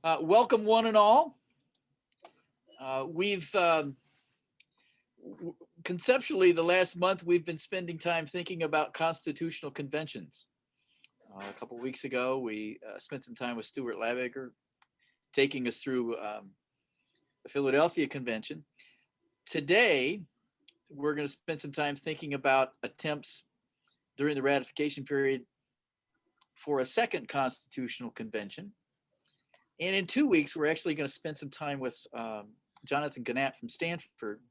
Welcome, one and all. We've conceptually the last month we've been spending time thinking about constitutional conventions. A couple of weeks ago, we spent some time with Stuart Labaker, taking us through the Philadelphia Convention. Today, we're going to spend some time thinking about attempts during the ratification period for a second constitutional convention. And in 2 weeks, we're actually going to spend some time with Jonathan Gannett from Stanford.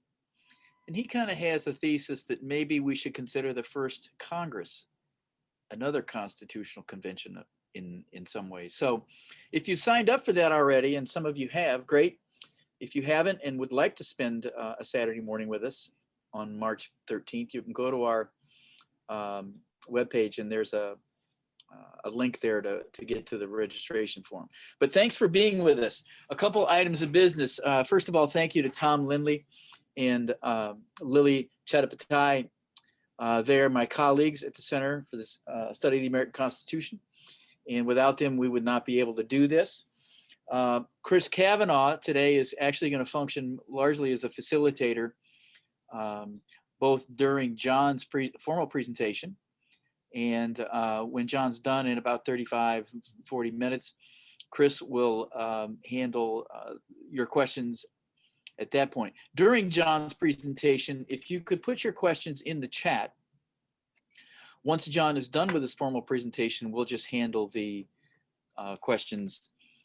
And he kind of has a thesis that maybe we should consider the first Congress another constitutional convention in some ways. So if you signed up for that already, and some of you have, great. If you haven't and would like to spend a Saturday morning with us on March 13th, you can go to our webpage, and there's a link there to get to the registration form. But thanks for being with us. A couple items of business. First of all, thank you to Tom Lindley and Lily Chattopadhyay. They're my colleagues at the Center for the Study of the American Constitution. And without them, we would not be able to do this. Chris Kavanaugh today is actually going to function largely as a facilitator, both during John's formal presentation and when John's done in about 35, 40 minutes, Chris will handle your questions at that point. During John's presentation, if you could put your questions in the chat, once John is done with his formal presentation, we'll just handle the questions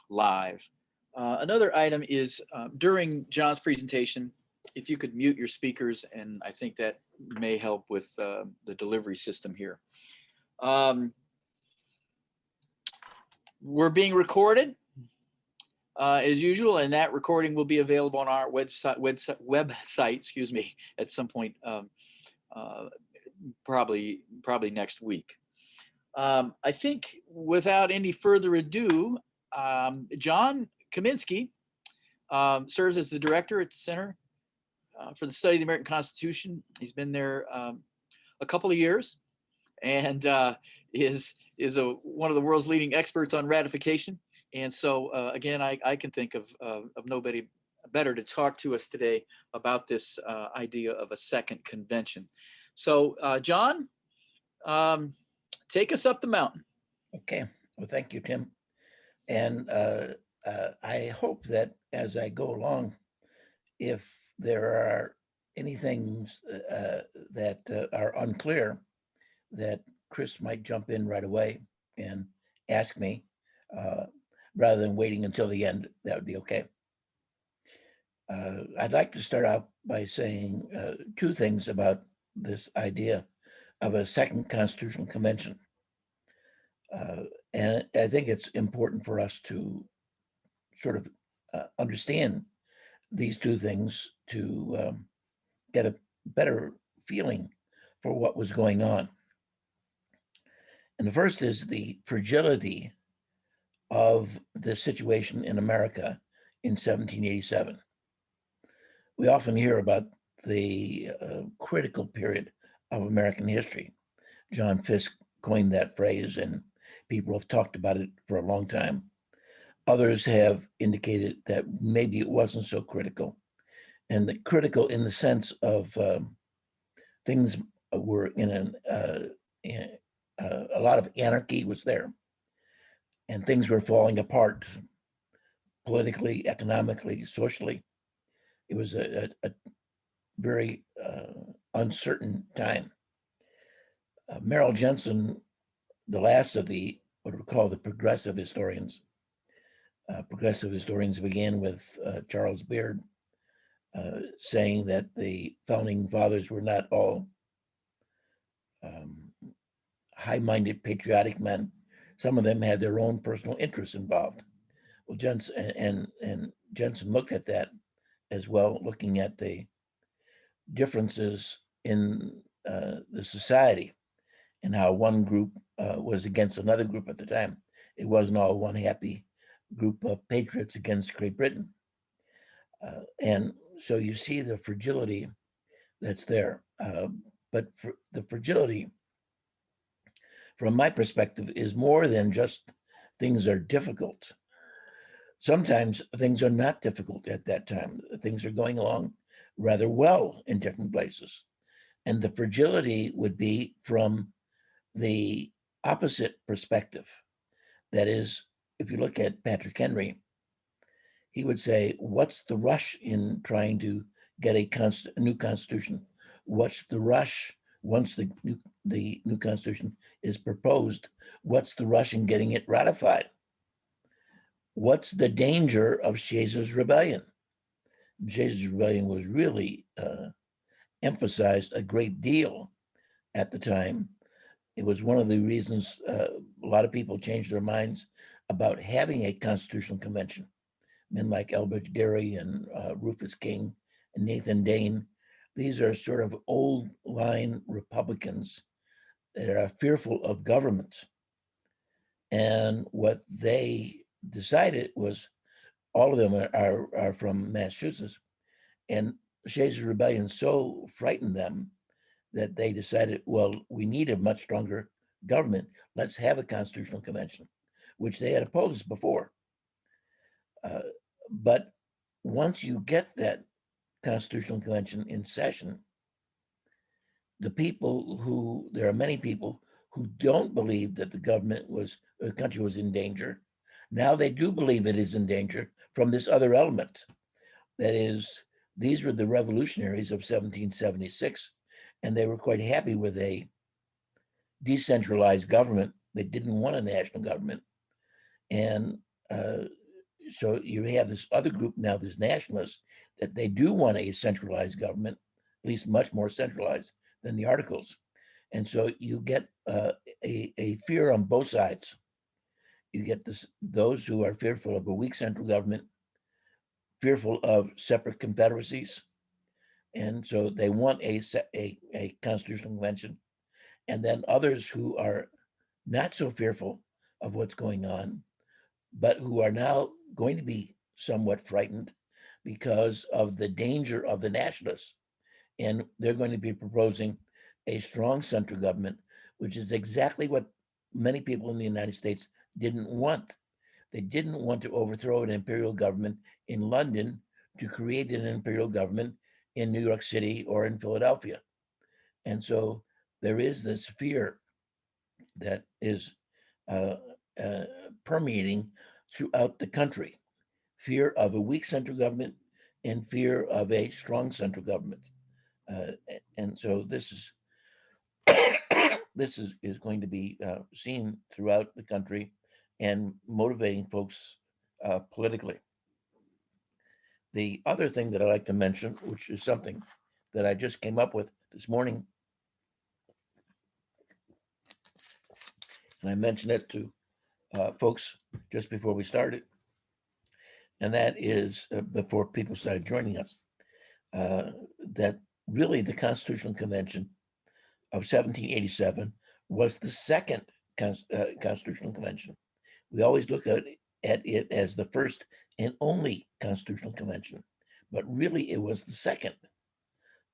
live. Another item is during John's presentation, if you could mute your speakers, and I think that may help with the delivery system here. We're being recorded as usual, and that recording will be available on our website, excuse me, at some point, probably next week. I think without any further ado, John Kaminski serves as the director at the Center for the Study of the American Constitution. He's been there a couple of years, and is one of the world's leading experts on ratification. And so again, I can think of nobody better to talk to us today about this idea of a second convention. So John, take us up the mountain. Okay, well, thank you, Tim. And I hope that as I go along, if there are any things that are unclear, that Chris might jump in right away and ask me, rather than waiting until the end. That would be okay. I'd like to start out by saying two things about this idea of a second constitutional convention. And I think it's important for us to sort of understand these two things to get a better feeling for what was going on. And the first is the fragility of the situation in America in 1787. We often hear about the critical period of American history. John Fiske coined that phrase, and people have talked about it for a long time. Others have indicated that maybe it wasn't so critical, and the critical in the sense of things were in a lot of anarchy was there, and things were falling apart politically, economically, socially. It was a very uncertain time. Merrill Jensen, the last of the what we call the progressive historians. Progressive historians began with Charles Beard, saying that the founding fathers were not all high-minded, patriotic men. Some of them had their own personal interests involved. Well, Jensen looked at that as well, looking at the differences in the society and how one group was against another group at the time. It wasn't all one happy group of patriots against Great Britain. And so you see the fragility that's there. But the fragility, from my perspective, is more than just things are difficult. sometimes things are not difficult at that time. Things are going along rather well in different places. And the fragility would be from the opposite perspective. That is, if you look at Patrick Henry, he would say, what's the rush in trying to get a new constitution? What's the rush once the new constitution is proposed? What's the rush in getting it ratified? What's the danger of Shays' rebellion? Shays' rebellion was really emphasized a great deal at the time. It was one of the reasons a lot of people changed their minds about having a constitutional convention. Men like Elbridge Gerry and Rufus King and Nathan Dane, these are sort of old line Republicans that are fearful of government. And what they decided was, all of them are from Massachusetts, and Shays' rebellion so frightened them that they decided, well, we need a much stronger government. Let's have a constitutional convention, which they had opposed before. But once you get that constitutional convention in session, there are many people who don't believe that the country was in danger. Now they do believe it is in danger from this other element. That is, these were the revolutionaries of 1776, and they were quite happy with a decentralized government. They didn't want a national government. And so you have this other group now, this nationalists, that they do want a centralized government, at least much more centralized than the Articles. And so you get a fear on both sides. You get those who are fearful of a weak central government, fearful of separate confederacies. And so they want a constitutional convention. And then others who are not so fearful of what's going on, but who are now going to be somewhat frightened because of the danger of the nationalists. And they're going to be proposing a strong central government, which is exactly what many people in the United States didn't want. They didn't want to overthrow an imperial government in London to create an imperial government in New York City or in Philadelphia. And so there is this fear that is permeating throughout the country, fear of a weak central government and fear of a strong central government. And so this is is going to be seen throughout the country and motivating folks politically. The other thing that I like to mention, which is something that I just came up with this morning, and I mentioned it to folks just before we started, and that is before people started joining us, that really the Constitutional Convention of 1787 was the second Constitutional Convention. We always look at it as the first and only Constitutional Convention, but really it was the second.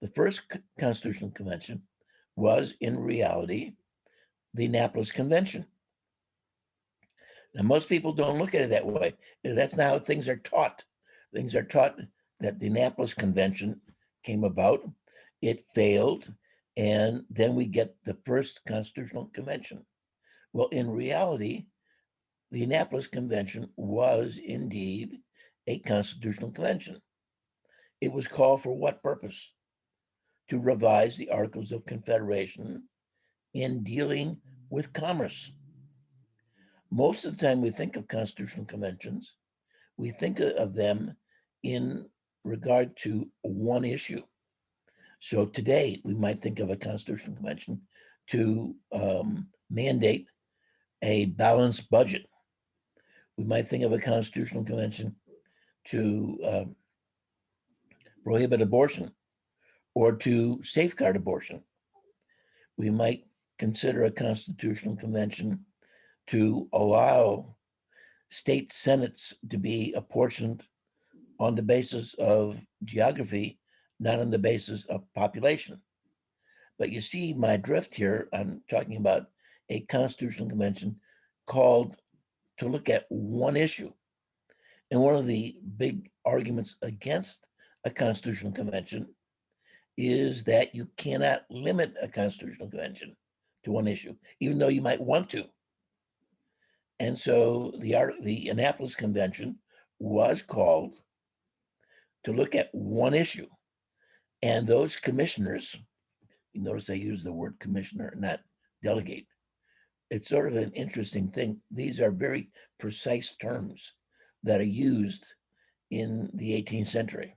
The first Constitutional Convention was in reality the Annapolis Convention. Now, most people don't look at it that way. That's not how things are taught. Things are taught that the Annapolis Convention came about, it failed, and then we get the first Constitutional Convention. Well, in reality, the Annapolis Convention was indeed a constitutional convention. It was called for what purpose? To revise the Articles of Confederation in dealing with commerce. Most of the time we think of constitutional conventions, we think of them in regard to one issue. So today we might think of a constitutional convention to mandate a balanced budget. We might think of a constitutional convention to prohibit abortion or to safeguard abortion. We might consider a constitutional convention to allow state senates to be apportioned on the basis of geography, not on the basis of population. But you see my drift here. I'm talking about a constitutional convention called to look at one issue. And one of the big arguments against a constitutional convention is that you cannot limit a constitutional convention to one issue, even though you might want to. And so the Annapolis Convention was called to look at one issue. And those commissioners, you notice I use the word commissioner, not delegate. It's sort of an interesting thing. These are very precise terms that are used in the 18th century.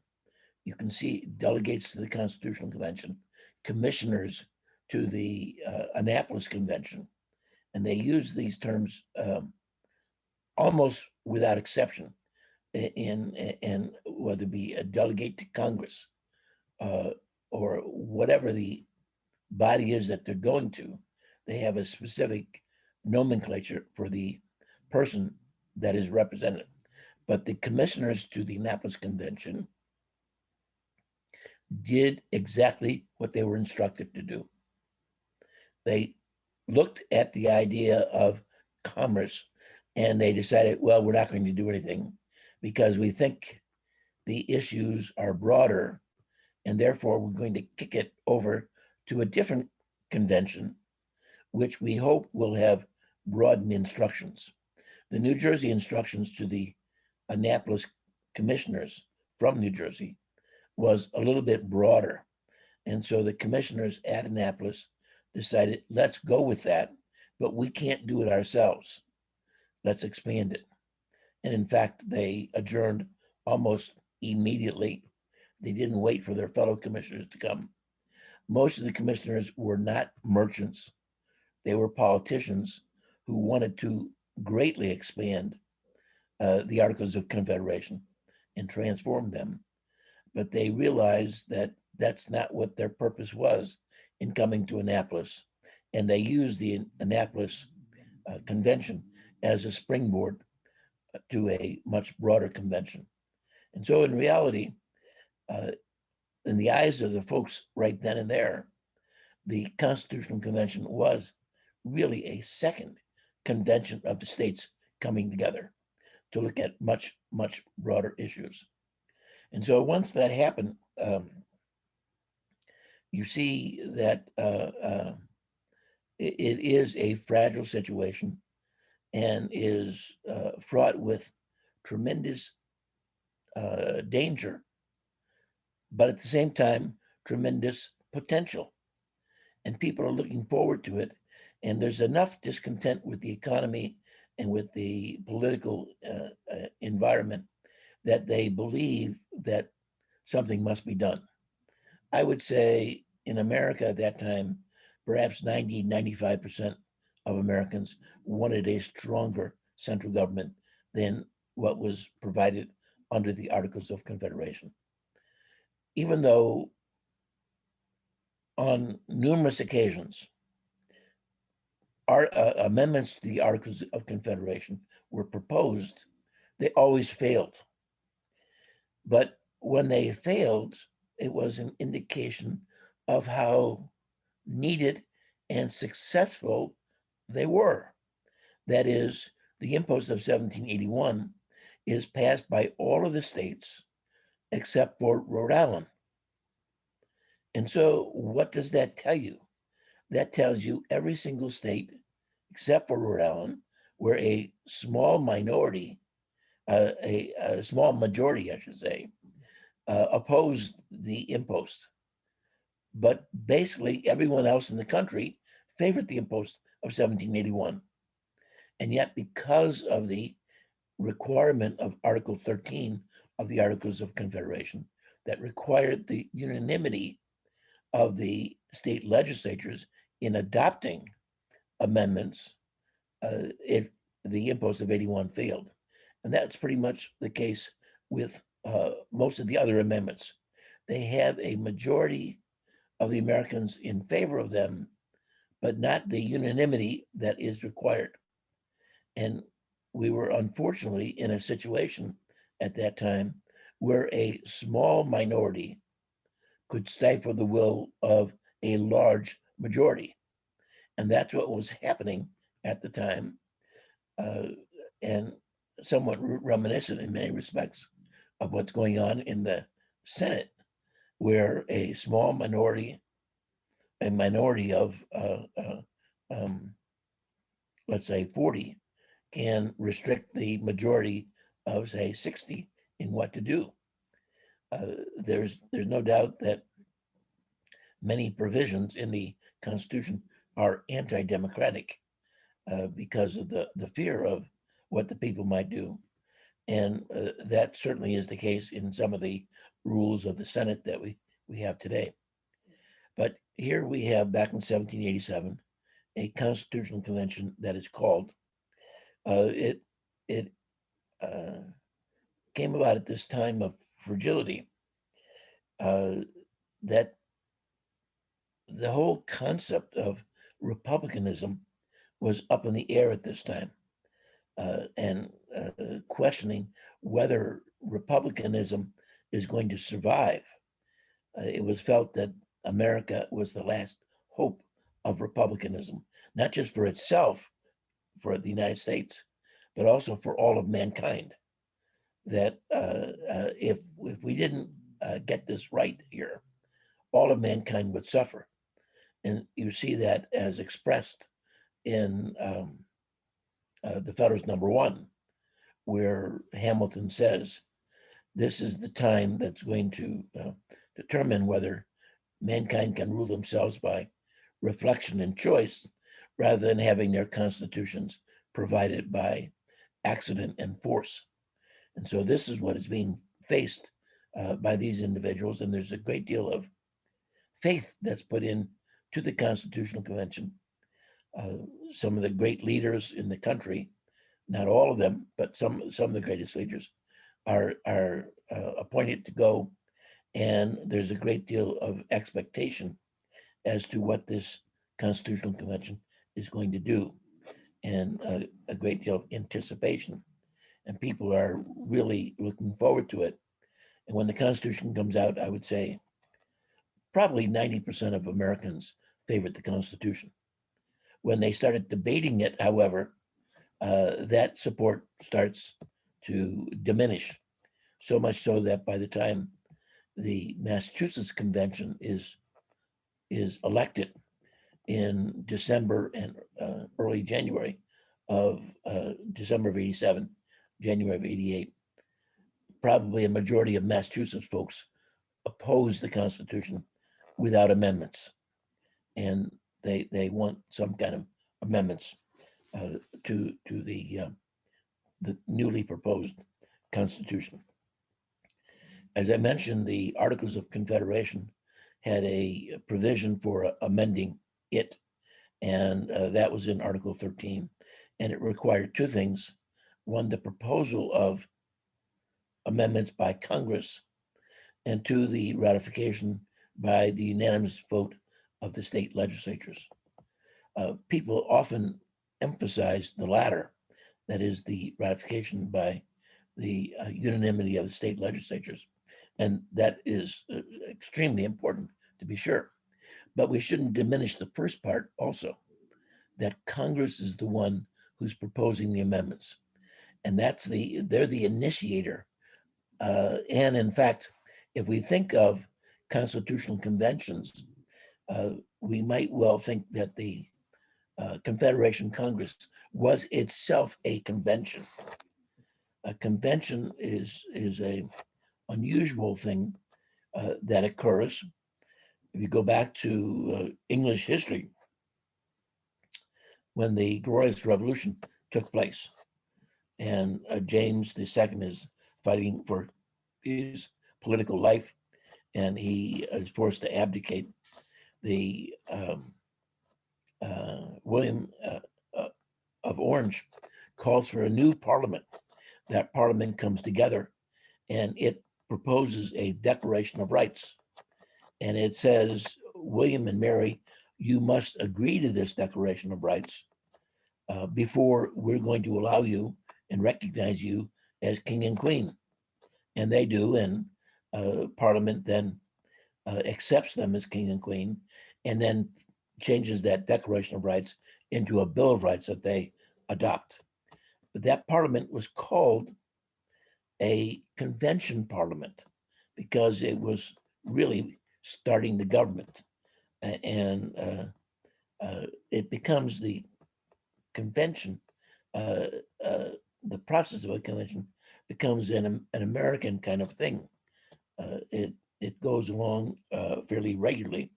You can see delegates to the Constitutional Convention, commissioners to the Annapolis Convention, and they use these terms almost without exception in whether it be a delegate to Congress or whatever the body is that they're going to. They have a specific nomenclature for the person that is represented. But the commissioners to the Annapolis Convention did exactly what they were instructed to do. They looked at the idea of commerce and they decided, well, we're not going to do anything because we think the issues are broader and therefore we're going to kick it over to a different convention, which we hope will have broadened instructions. The New Jersey instructions to the Annapolis commissioners from New Jersey was a little bit broader. And so the commissioners at Annapolis decided, let's go with that, but we can't do it ourselves. Let's expand it. And in fact, they adjourned almost immediately. They didn't wait for their fellow commissioners to come. Most of the commissioners were not merchants. They were politicians who wanted to greatly expand the Articles of Confederation and transform them. But they realized that that's not what their purpose was in coming to Annapolis. And they used the Annapolis Convention as a springboard to a much broader convention. And so in reality, in the eyes of the folks right then and there, the Constitutional Convention was really a second convention of the states coming together to look at much, much broader issues. And so once that happened, you see that it is a fragile situation and is fraught with tremendous danger, but at the same time, tremendous potential. And people are looking forward to it. And there's enough discontent with the economy and with the political environment that they believe that something must be done. I would say in America at that time, perhaps 95% of Americans wanted a stronger central government than what was provided under the Articles of Confederation. Even though on numerous occasions, our amendments to the Articles of Confederation were proposed, they always failed. But when they failed, it was an indication of how needed and successful they were. That is, the impost of 1781 is passed by all of the states except for Rhode Island. And so what does that tell you? That tells you every single state, except for Rhode Island, where a small minority, a small majority, I should say, opposed the impost. But basically everyone else in the country favored the impost of 1781. And yet because of the requirement of Article 13 of the Articles of Confederation that required the unanimity of the state legislatures in adopting amendments, the impost of 81 failed. And that's pretty much the case with most of the other amendments. They have a majority of the Americans in favor of them, but not the unanimity that is required. And we were unfortunately in a situation at that time where a small minority could stifle the will of a large majority. And that's what was happening at the time. And somewhat reminiscent in many respects of what's going on in the Senate, where a small minority, of, let's say 40, can restrict the majority of, say, 60 in what to do. There's no doubt that many provisions in the Constitution are anti-democratic because of the fear of what the people might do. And that certainly is the case in some of the rules of the Senate that we have today. But here we have, back in 1787, a constitutional convention that is called. It came about at this time of fragility, that the whole concept of republicanism was up in the air at this time, and questioning whether republicanism is going to survive. It was felt that America was the last hope of republicanism, not just for itself, for the United States, but also for all of mankind. That if we didn't get this right here, all of mankind would suffer. And you see that as expressed in the Federalist Number 1, where Hamilton says, this is the time that's going to determine whether mankind can rule themselves by reflection and choice, rather than having their constitutions provided by accident and force. And so this is what is being faced by these individuals. And there's a great deal of faith that's put in to the Constitutional Convention. Some of the great leaders in the country, not all of them, but some of the greatest leaders are appointed to go. And there's a great deal of expectation as to what this Constitutional Convention is going to do, and a great deal of anticipation. And people are really looking forward to it. And when the Constitution comes out, I would say probably 90% of Americans favored the Constitution. When they started debating it, however, that support starts to diminish, so much so that by the time the Massachusetts Convention is elected in December and early January of December of 87, January of 88, probably a majority of Massachusetts folks oppose the Constitution without amendments. And they want some kind of amendments to the newly proposed Constitution. As I mentioned, the Articles of Confederation had a provision for amending it, and that was in Article 13, and it required two things. One, the proposal of amendments by Congress, and two, the ratification by the unanimous vote of the state legislatures. People often emphasize the latter, that is the ratification by the unanimity of the state legislatures. And that is extremely important, to be sure. But we shouldn't diminish the first part also, that Congress is the one who's proposing the amendments. And they're the initiator. And in fact, if we think of constitutional conventions, we might well think that the Confederation Congress was itself a convention. A convention is a unusual thing that occurs. If you go back to English history, when the Glorious Revolution took place, and James II is fighting for his political life, and he is forced to abdicate. The William of Orange calls for a new parliament. That parliament comes together, and it proposes a Declaration of Rights. And it says, William and Mary, you must agree to this Declaration of Rights before we're going to allow you and recognize you as king and queen. And they do, and Parliament then accepts them as king and queen, and then changes that Declaration of Rights into a Bill of Rights that they adopt. But that parliament was called a convention parliament because it was really starting the government. And it becomes the convention, the process of a convention becomes an American kind of thing. It goes along fairly regularly.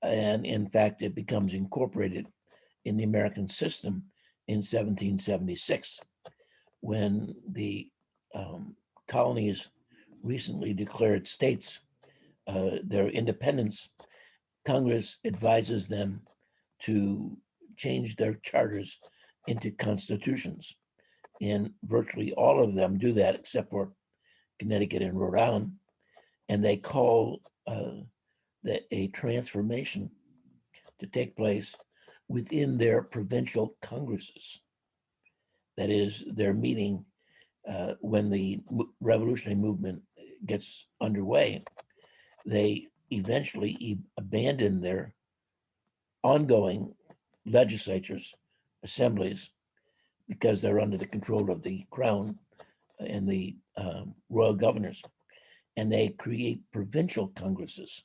And in fact, it becomes incorporated in the American system in 1776, when the colonies recently declared states their independence. Congress advises them to change their charters into constitutions. And virtually all of them do that except for Connecticut and Rhode Island. And they call a transformation to take place within their provincial congresses. That is, their meeting when the revolutionary movement gets underway. They eventually abandon their ongoing legislatures, assemblies, because they're under the control of the crown and the royal governors, and they create provincial congresses.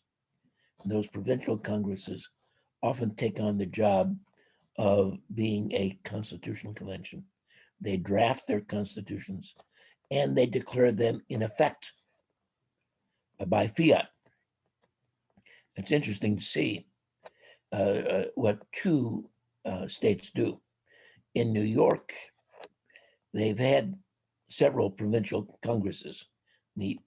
And those provincial congresses often take on the job of being a constitutional convention. They draft their constitutions and they declare them in effect by fiat. It's interesting to see what two states do. In New York, they've had several provincial congresses meet,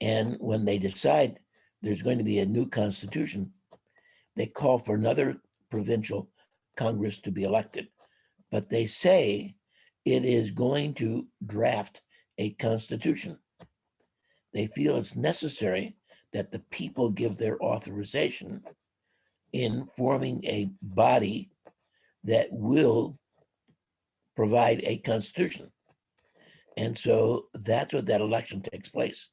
and when they decide there's going to be a new constitution, they call for another provincial congress to be elected. But they say it is going to draft a constitution. They feel it's necessary that the people give their authorization in forming a body that will provide a constitution. And so that's what that election takes place.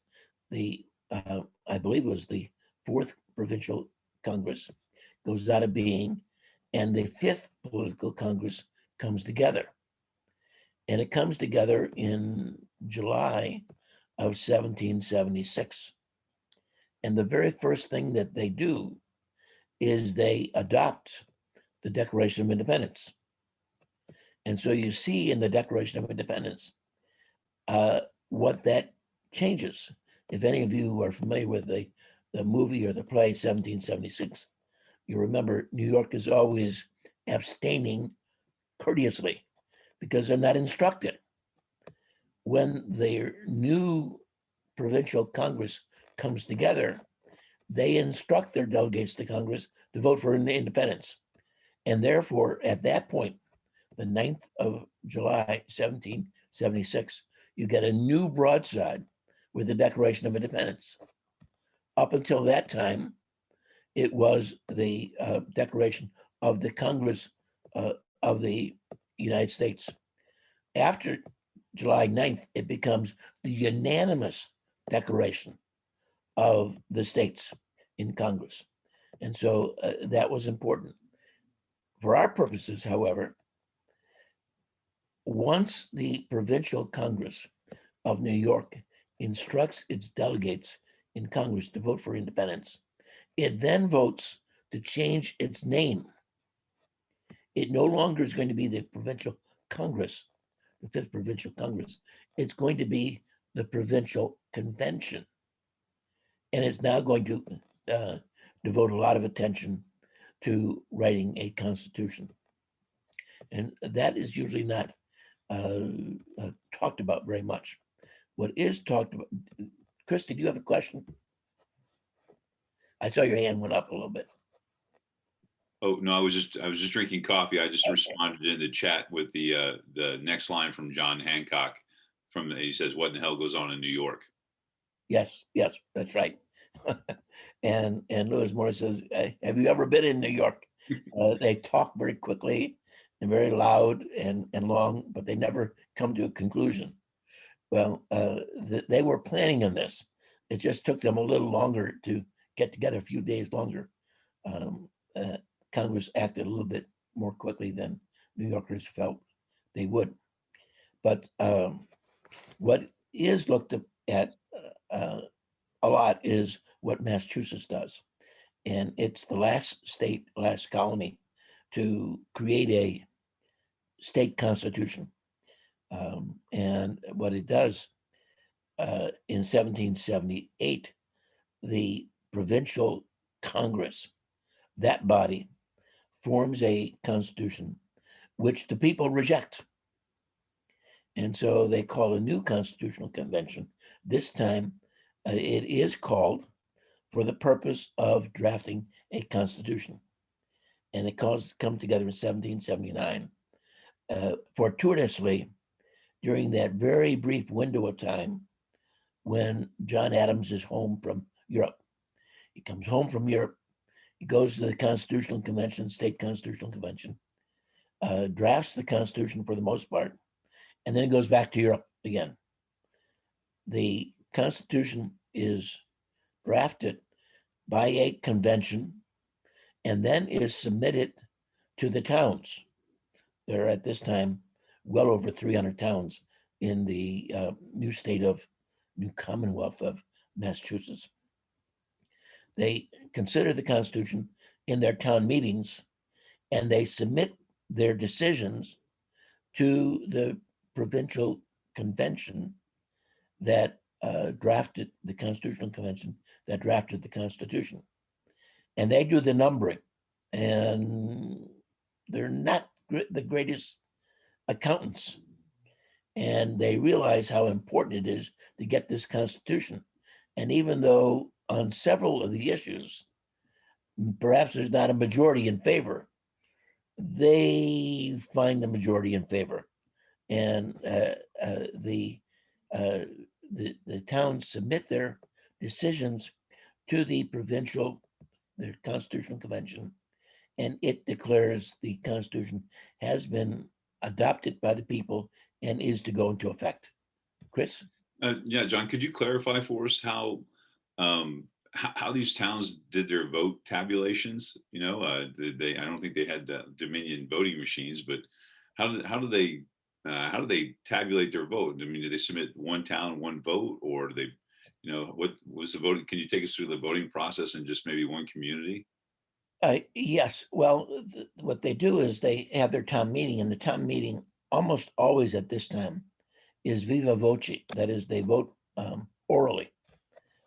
The I believe it was the fourth provincial Congress goes out of being, and the fifth political Congress comes together. And it comes together in July of 1776. And the very first thing that they do is they adopt the Declaration of Independence. And so you see in the Declaration of Independence what that changes. If any of you are familiar with the movie or the play 1776, you remember New York is always abstaining courteously because they're not instructed. When their new provincial Congress comes together, they instruct their delegates to Congress to vote for independence. And therefore, at that point, the 9th of July, 1776, you get a new broadside with the Declaration of Independence. Up until that time, it was the Declaration of the Congress of the United States. After July 9th, it becomes the unanimous declaration of the states in Congress. And so that was important. For our purposes, however, once the provincial Congress of New York instructs its delegates in Congress to vote for independence, it then votes to change its name. It no longer is going to be the provincial Congress, the fifth provincial Congress. It's going to be the provincial convention. And it's now going to devote a lot of attention to writing a constitution. And that is usually not talked about very much. What is talked about, Christy, do you have a question? I saw your hand went up a little bit. Oh no, I was just drinking coffee. I just responded in the chat with the next line from John Hancock. He says, "What in the hell goes on in New York?" Yes, that's right. and Lewis Morris says, "Have you ever been in New York?" They talk very quickly and very loud and long, but they never come to a conclusion. Well, they were planning on this. It just took them a little longer to get together, a few days longer. Congress acted a little bit more quickly than New Yorkers felt they would. But what is looked at a lot is what Massachusetts does. And it's the last state, last colony to create a state constitution. And what it does in 1778, the provincial Congress, that body, forms a constitution which the people reject. And so they call a new constitutional convention. This time it is called for the purpose of drafting a constitution. And it come together in 1779. Fortuitously, during that very brief window of time when John Adams is home from Europe. He comes home from Europe, he goes to the Constitutional Convention, State Constitutional Convention, drafts the Constitution for the most part, and then he goes back to Europe again. The Constitution is drafted by a convention and then is submitted to the towns. There are at this time well over 300 towns in the new Commonwealth of Massachusetts. They consider the Constitution in their town meetings, and they submit their decisions to the provincial convention that drafted the Constitutional Convention that drafted the Constitution. And they do the numbering, and they're not the greatest accountants. And they realize how important it is to get this Constitution. And even though on several of the issues, perhaps there's not a majority in favor, they find the majority in favor. And the towns submit their decisions to the Constitutional Convention, and it declares the Constitution has been adopted by the people and is to go into effect. Chris? Yeah, John, could you clarify for us how these towns did their vote tabulations? You know, did they? I don't think they had Dominion voting machines, but how do they tabulate their vote? I mean, do they submit one town, one vote, or do they, you know, what was the voting? Can you take us through the voting process in just maybe one community? Yes. Well, what they do is they have their town meeting, and the town meeting almost always at this time is viva voce. That is, they vote orally.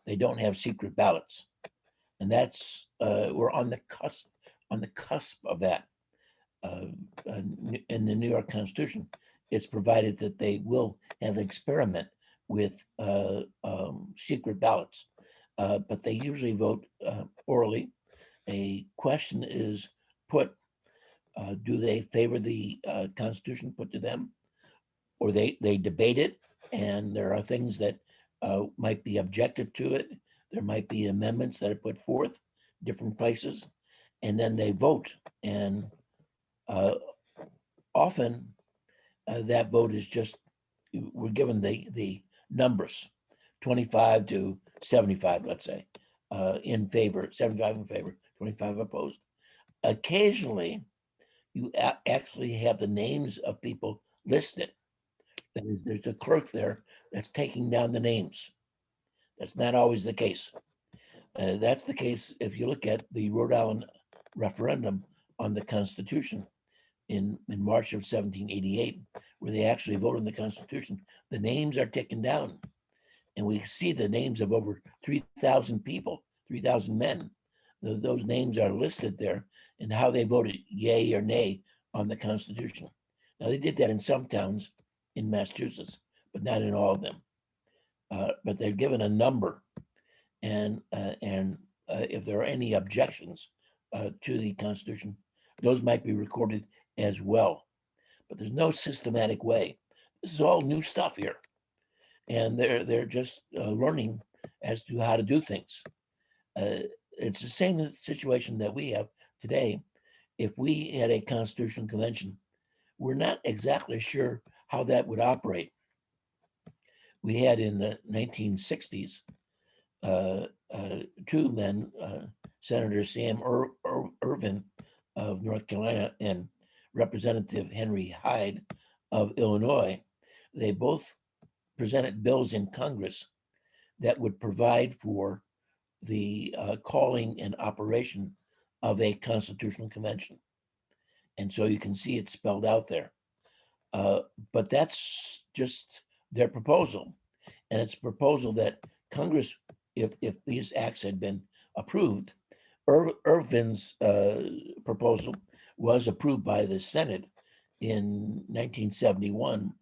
They don't have secret ballots, and that's we're on the cusp of that. In the New York Constitution, it's provided that they will have an experiment with secret ballots, but they usually vote orally. A question is put, do they favor the Constitution put to them, or they debate it, and there are things that might be objected to it. There might be amendments that are put forth, different places, and then they vote. And often that vote is just, we're given the numbers, 25 to 75, let's say, in favor, 75 in favor, 25 opposed. Occasionally, you actually have the names of people listed. That is, there's a clerk there that's taking down the names. That's not always the case. That's the case if you look at the Rhode Island referendum on the Constitution in March of 1788, where they actually voted on the Constitution. The names are taken down, and we see the names of over 3,000 people, 3,000 men. Those names are listed there, and how they voted yay or nay on the Constitution. Now, they did that in some towns in Massachusetts, but not in all of them. But they're given a number, and if there are any objections to the Constitution, those might be recorded as well. But there's no systematic way. This is all new stuff here, and they're just learning as to how to do things. It's the same situation that we have today. If we had a Constitutional Convention, we're not exactly sure how that would operate. We had in the 1960s two men, Senator Sam Ervin of North Carolina and Representative Henry Hyde of Illinois, they both presented bills in Congress that would provide for the calling and operation of a constitutional convention. And so you can see it spelled out there. But that's just their proposal. And it's a proposal that Congress, if these acts had been approved, Irvin's proposal was approved by the Senate in 1971,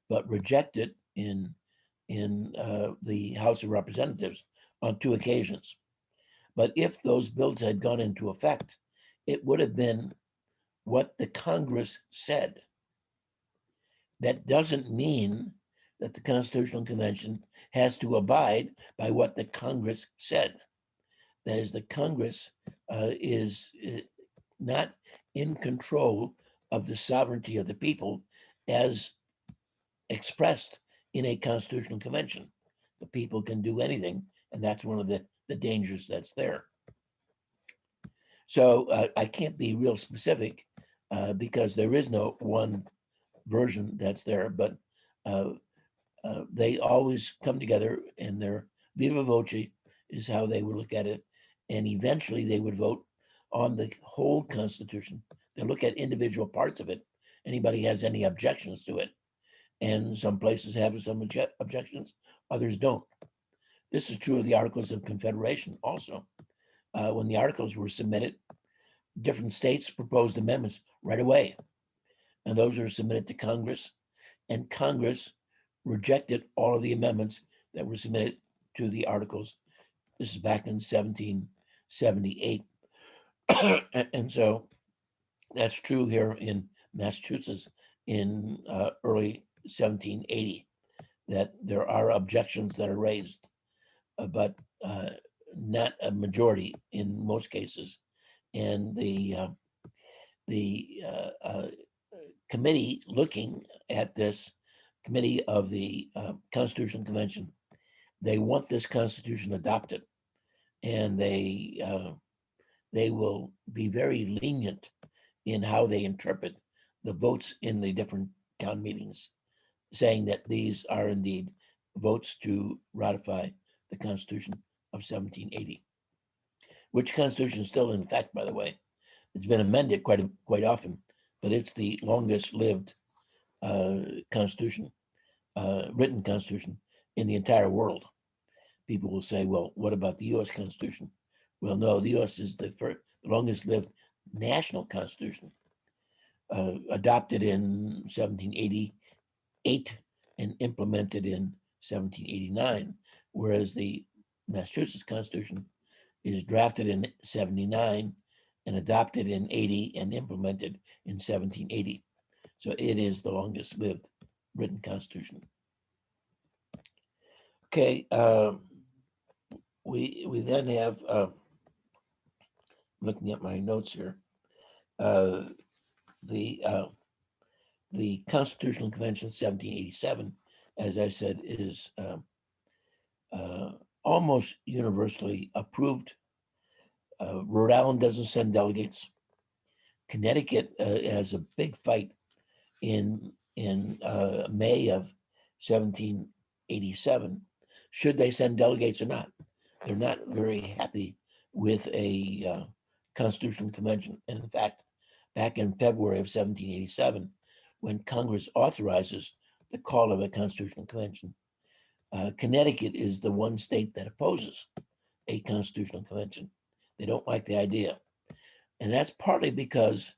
but rejected in the House of Representatives on 2 occasions. But if those bills had gone into effect, it would have been what the Congress said. That doesn't mean that the Constitutional Convention has to abide by what the Congress said. That is, the Congress is not in control of the sovereignty of the people as expressed in a constitutional convention. The people can do anything, and that's one of the dangers that's there. So I can't be real specific because there is no one version that's there, but they always come together, and their viva voce is how they would look at it. And eventually they would vote on the whole Constitution. They look at individual parts of it. Anybody has any objections to it. And some places have some objections, others don't. This is true of the Articles of Confederation also. When the articles were submitted, different states proposed amendments right away. And those were submitted to Congress, and Congress rejected all of the amendments that were submitted to the articles. This is back in 1778. And so that's true here in Massachusetts in early 1780, that there are objections that are raised, but not a majority in most cases. And the committee looking at this, committee of the Constitutional Convention, they want this Constitution adopted, and they will be very lenient in how they interpret the votes in the different town meetings, saying that these are indeed votes to ratify the Constitution of 1780, which Constitution is still in effect, by the way. It's been amended quite often, but it's the longest lived Constitution, written Constitution in the entire world. People will say, well, what about the US Constitution? Well, no, the US is the longest lived national Constitution, adopted in 1788 and implemented in 1789, whereas the Massachusetts Constitution is drafted in 79 and adopted in 80 and implemented in 1780. So it is the longest lived written Constitution. Okay, we then have, looking at my notes here, the Constitutional Convention of 1787, as I said, is almost universally approved. Rhode Island doesn't send delegates. Connecticut has a big fight in May of 1787. Should they send delegates or not? They're not very happy with a constitutional convention. And in fact, back in February of 1787, when Congress authorizes the call of a constitutional convention, Connecticut is the one state that opposes a constitutional convention. They don't like the idea. And that's partly because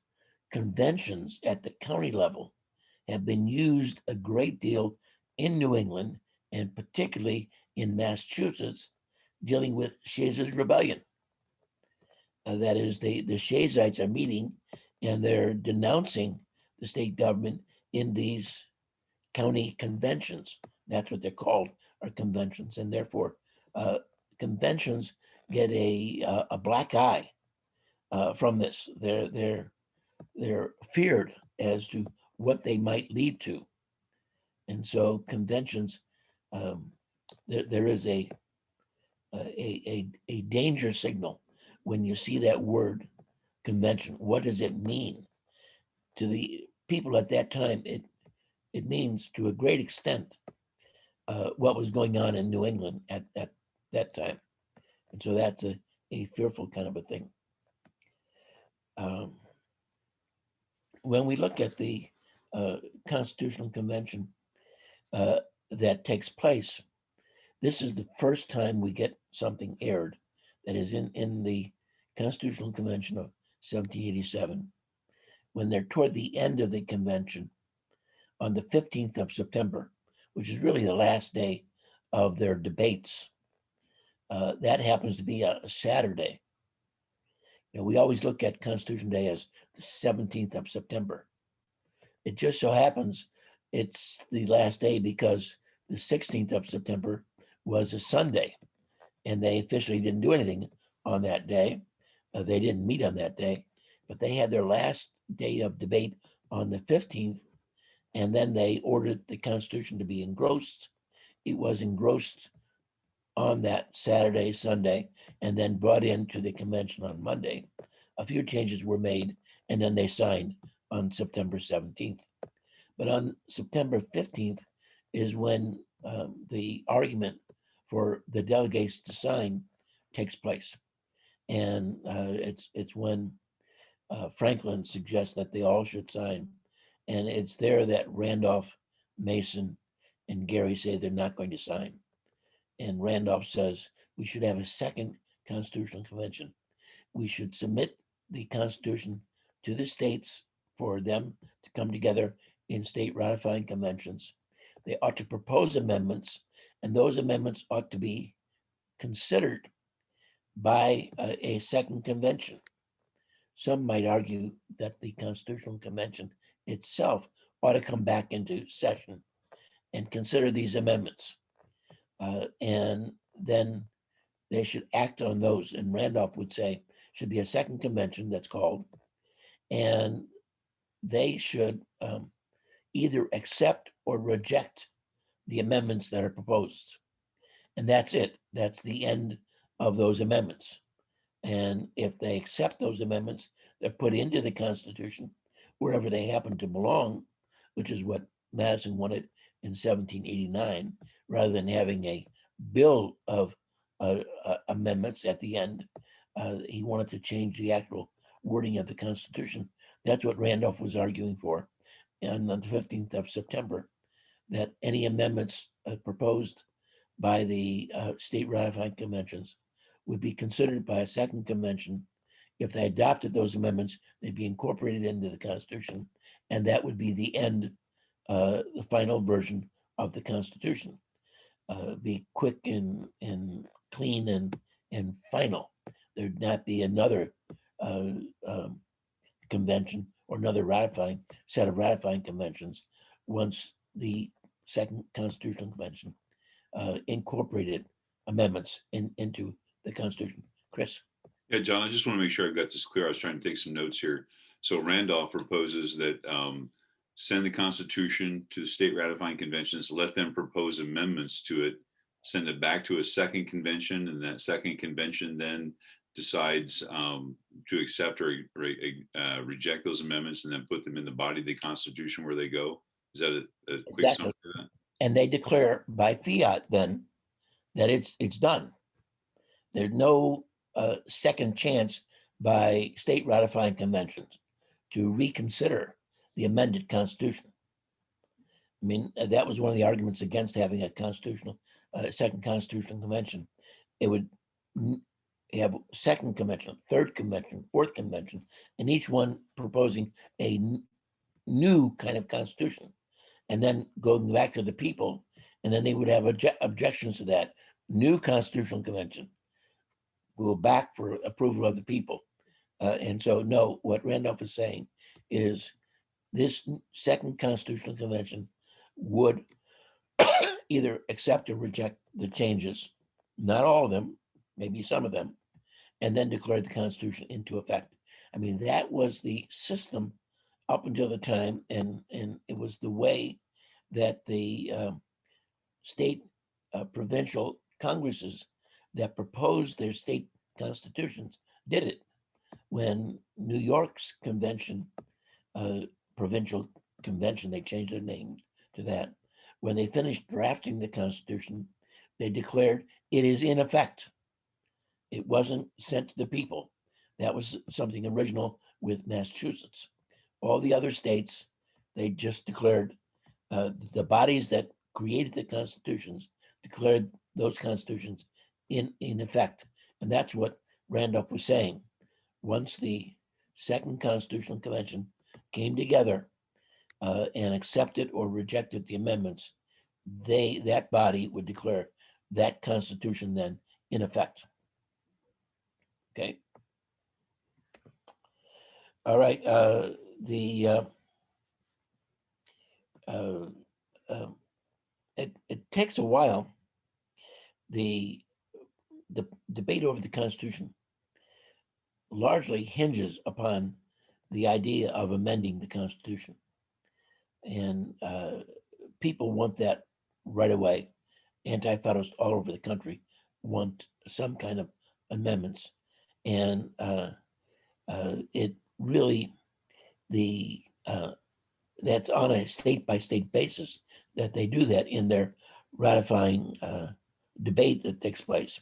conventions at the county level have been used a great deal in New England, and particularly in Massachusetts, dealing with Shays' Rebellion. That is, the Shayites are meeting and they're denouncing the state government in these county conventions. That's what they're called, are conventions. And therefore, conventions get a black eye from this. They're feared as to what they might lead to. And so conventions, there is a danger signal when you see that word convention. What does it mean? To the people at that time, it means to a great extent what was going on in New England at that time. And so that's a fearful kind of a thing. When we look at the Constitutional Convention that takes place, this is the first time we get something aired that is in the Constitutional Convention of 1787, when they're toward the end of the convention on the 15th of September, which is really the last day of their debates. That happens to be a Saturday. You know, we always look at Constitution Day as the 17th of September. It just so happens it's the last day because the 16th of September was a Sunday, and they officially didn't do anything on that day. They didn't meet on that day, but they had their last day of debate on the 15th, and then they ordered the Constitution to be engrossed. It was engrossed on that Saturday, Sunday, and then brought into the convention on Monday. A few changes were made, and then they signed on September 17th. But on September 15th is when the argument for the delegates to sign takes place. And it's when Franklin suggests that they all should sign. And it's there that Randolph, Mason, and Gary say they're not going to sign. And Randolph says we should have a second constitutional convention. We should submit the Constitution to the states for them to come together in state ratifying conventions. They ought to propose amendments, and those amendments ought to be considered by a second convention. Some might argue that the Constitutional Convention itself ought to come back into session and consider these amendments. And then they should act on those. And Randolph would say, should be a second convention that's called, and they should either accept or reject the amendments that are proposed. And that's it. That's the end of those amendments. And if they accept those amendments, they're put into the Constitution, wherever they happen to belong, which is what Madison wanted in 1789, rather than having a bill of amendments at the end. He wanted to change the actual wording of the Constitution. That's what Randolph was arguing for. And on the 15th of September, that any amendments proposed by the state ratifying conventions would be considered by a second convention. If they adopted those amendments, they'd be incorporated into the Constitution, and that would be the end, the final version of the Constitution. Be quick and clean and final. There'd not be another convention or another set of ratifying conventions once the second Constitutional Convention incorporated amendments into the Constitution. Chris? Yeah, John, I just want to make sure I've got this clear. I was trying to take some notes here. So Randolph proposes that send the Constitution to the state ratifying conventions, let them propose amendments to it, send it back to a second convention, and that second convention then decides to accept or reject those amendments and then put them in the body of the Constitution where they go. Is that a quick Exactly. summary of that? And they declare by fiat then that it's done. There's no second chance by state ratifying conventions to reconsider the amended Constitution. I mean, that was one of the arguments against having a second constitutional convention. It would have second convention, third convention, fourth convention, and each one proposing a new kind of constitution, and then going back to the people, and then they would have objections to that new constitutional convention. Go back for approval of the people. And so, no, what Randolph is saying is this second constitutional convention would either accept or reject the changes, not all of them, maybe some of them, and then declare the Constitution into effect. I mean, that was the system up until the time, and it was the way that the state provincial congresses that proposed their state constitutions did it. When New York's convention, provincial convention, they changed their name to that. When they finished drafting the Constitution, they declared it is in effect. It wasn't sent to the people. That was something original with Massachusetts. All the other states, they just declared, the bodies that created the constitutions declared those constitutions in effect. And that's what Randolph was saying. Once the Second Constitutional Convention came together and accepted or rejected the amendments, that body would declare that Constitution then in effect. Okay. All right. It takes a while. The debate over the Constitution largely hinges upon the idea of amending the Constitution. And people want that right away. Anti-Federalists all over the country want some kind of amendments. And it really, that's on a state-by-state basis that they do that in their ratifying debate that takes place.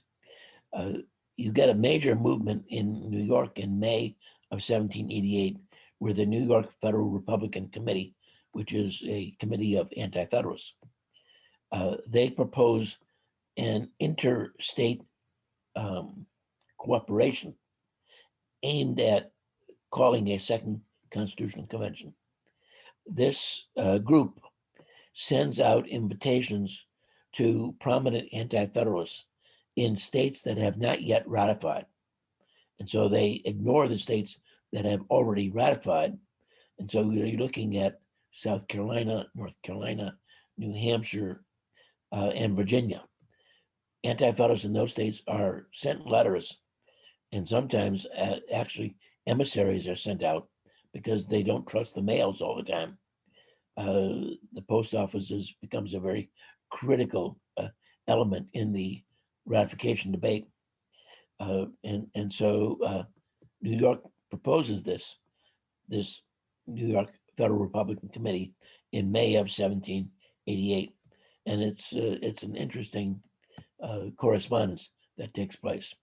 You get a major movement in New York in May of 1788, where the New York Federal Republican Committee, which is a committee of anti-federalists, they propose an interstate cooperation aimed at calling a second constitutional convention. This group sends out invitations to prominent anti-federalists in states that have not yet ratified. And so they ignore the states that have already ratified. And so you're looking at South Carolina, North Carolina, New Hampshire, and Virginia. Anti-federalists in those states are sent letters, and sometimes actually emissaries are sent out because they don't trust the mails all the time. The post office becomes a very critical element in the ratification debate. And so New York proposes this New York Federal Republican Committee in May of 1788. And it's an interesting correspondence that takes place.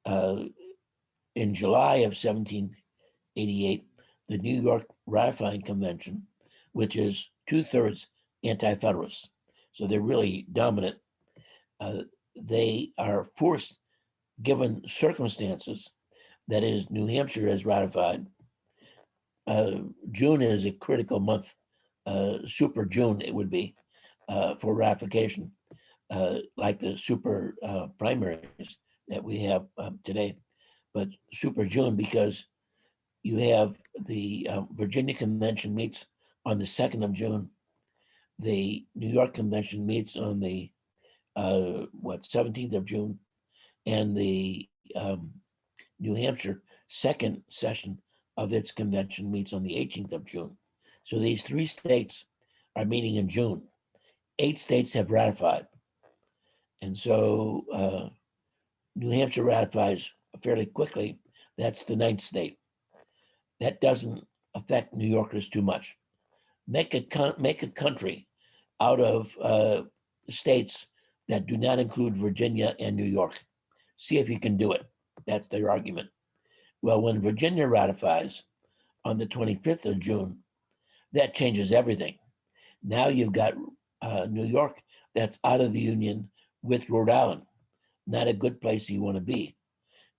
In July of 1788, the New York Ratifying Convention, which is 2/3 anti-federalists, so they're really dominant, they are forced, given circumstances, that is, New Hampshire has ratified. June is a critical month, super June it would be, for ratification, like the super primaries that we have today, but super June because you have the Virginia Convention meets on the 2nd of June. The New York Convention meets on the 17th of June, and the New Hampshire second session of its convention meets on the 18th of June. So these 3 states are meeting in June. 8 states have ratified. And so New Hampshire ratifies fairly quickly. That's the 9th state. That doesn't affect New Yorkers too much. Make a country out of states that do not include Virginia and New York. See if you can do it. That's their argument. Well, when Virginia ratifies on the 25th of June, that changes everything. Now you've got New York that's out of the Union with Rhode Island. Not a good place you want to be.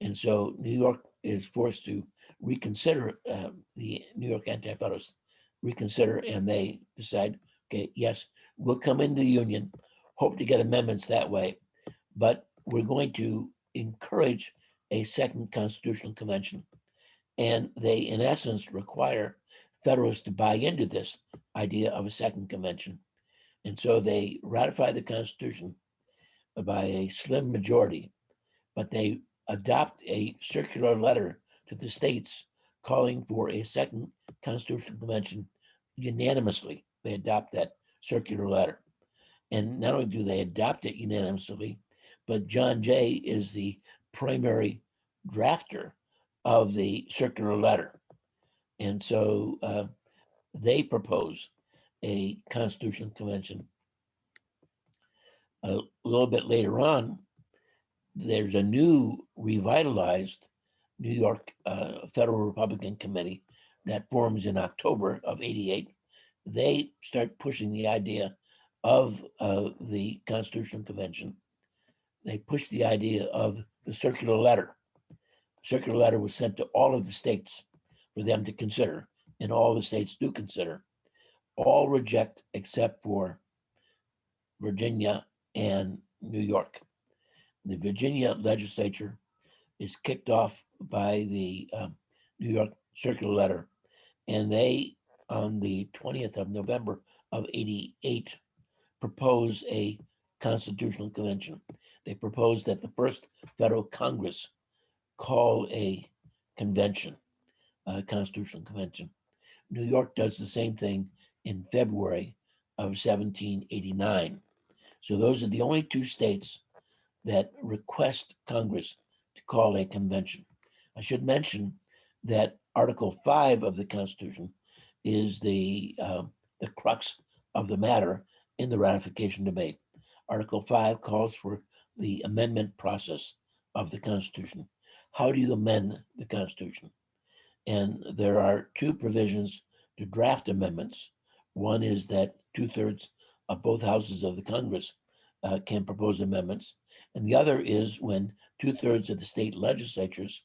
And so New York is forced to reconsider, the New York Anti-Federalists reconsider, and they decide, okay, yes, we'll come into the Union, hope to get amendments that way, but we're going to encourage a second constitutional convention. And they, in essence, require Federalists to buy into this idea of a second convention. And so they ratify the Constitution by a slim majority, but they adopt a circular letter to the states calling for a second constitutional convention unanimously. They adopt that circular letter. And not only do they adopt it unanimously, but John Jay is the primary drafter of the circular letter. And so they propose a constitutional convention. A little bit later on, there's a new revitalized New York Federal Republican Committee that forms in October of '88. They start pushing the idea of the Constitutional Convention. They push the idea of the circular letter. The circular letter was sent to all of the states for them to consider, and all the states do consider. All reject except for Virginia and New York. The Virginia legislature is kicked off by the New York circular letter, and they, on the 20th of November of '88, propose a constitutional convention. They propose that the first federal Congress call a convention, a constitutional convention. New York does the same thing in February of 1789. So those are the only two states that request Congress to call a convention. I should mention that Article 5 of the Constitution is the crux of the matter in the ratification debate. Article 5 calls for the amendment process of the Constitution. How do you amend the Constitution? And there are two provisions to draft amendments. One is that 2/3 of both houses of the Congress can propose amendments. And the other is when 2/3 of the state legislatures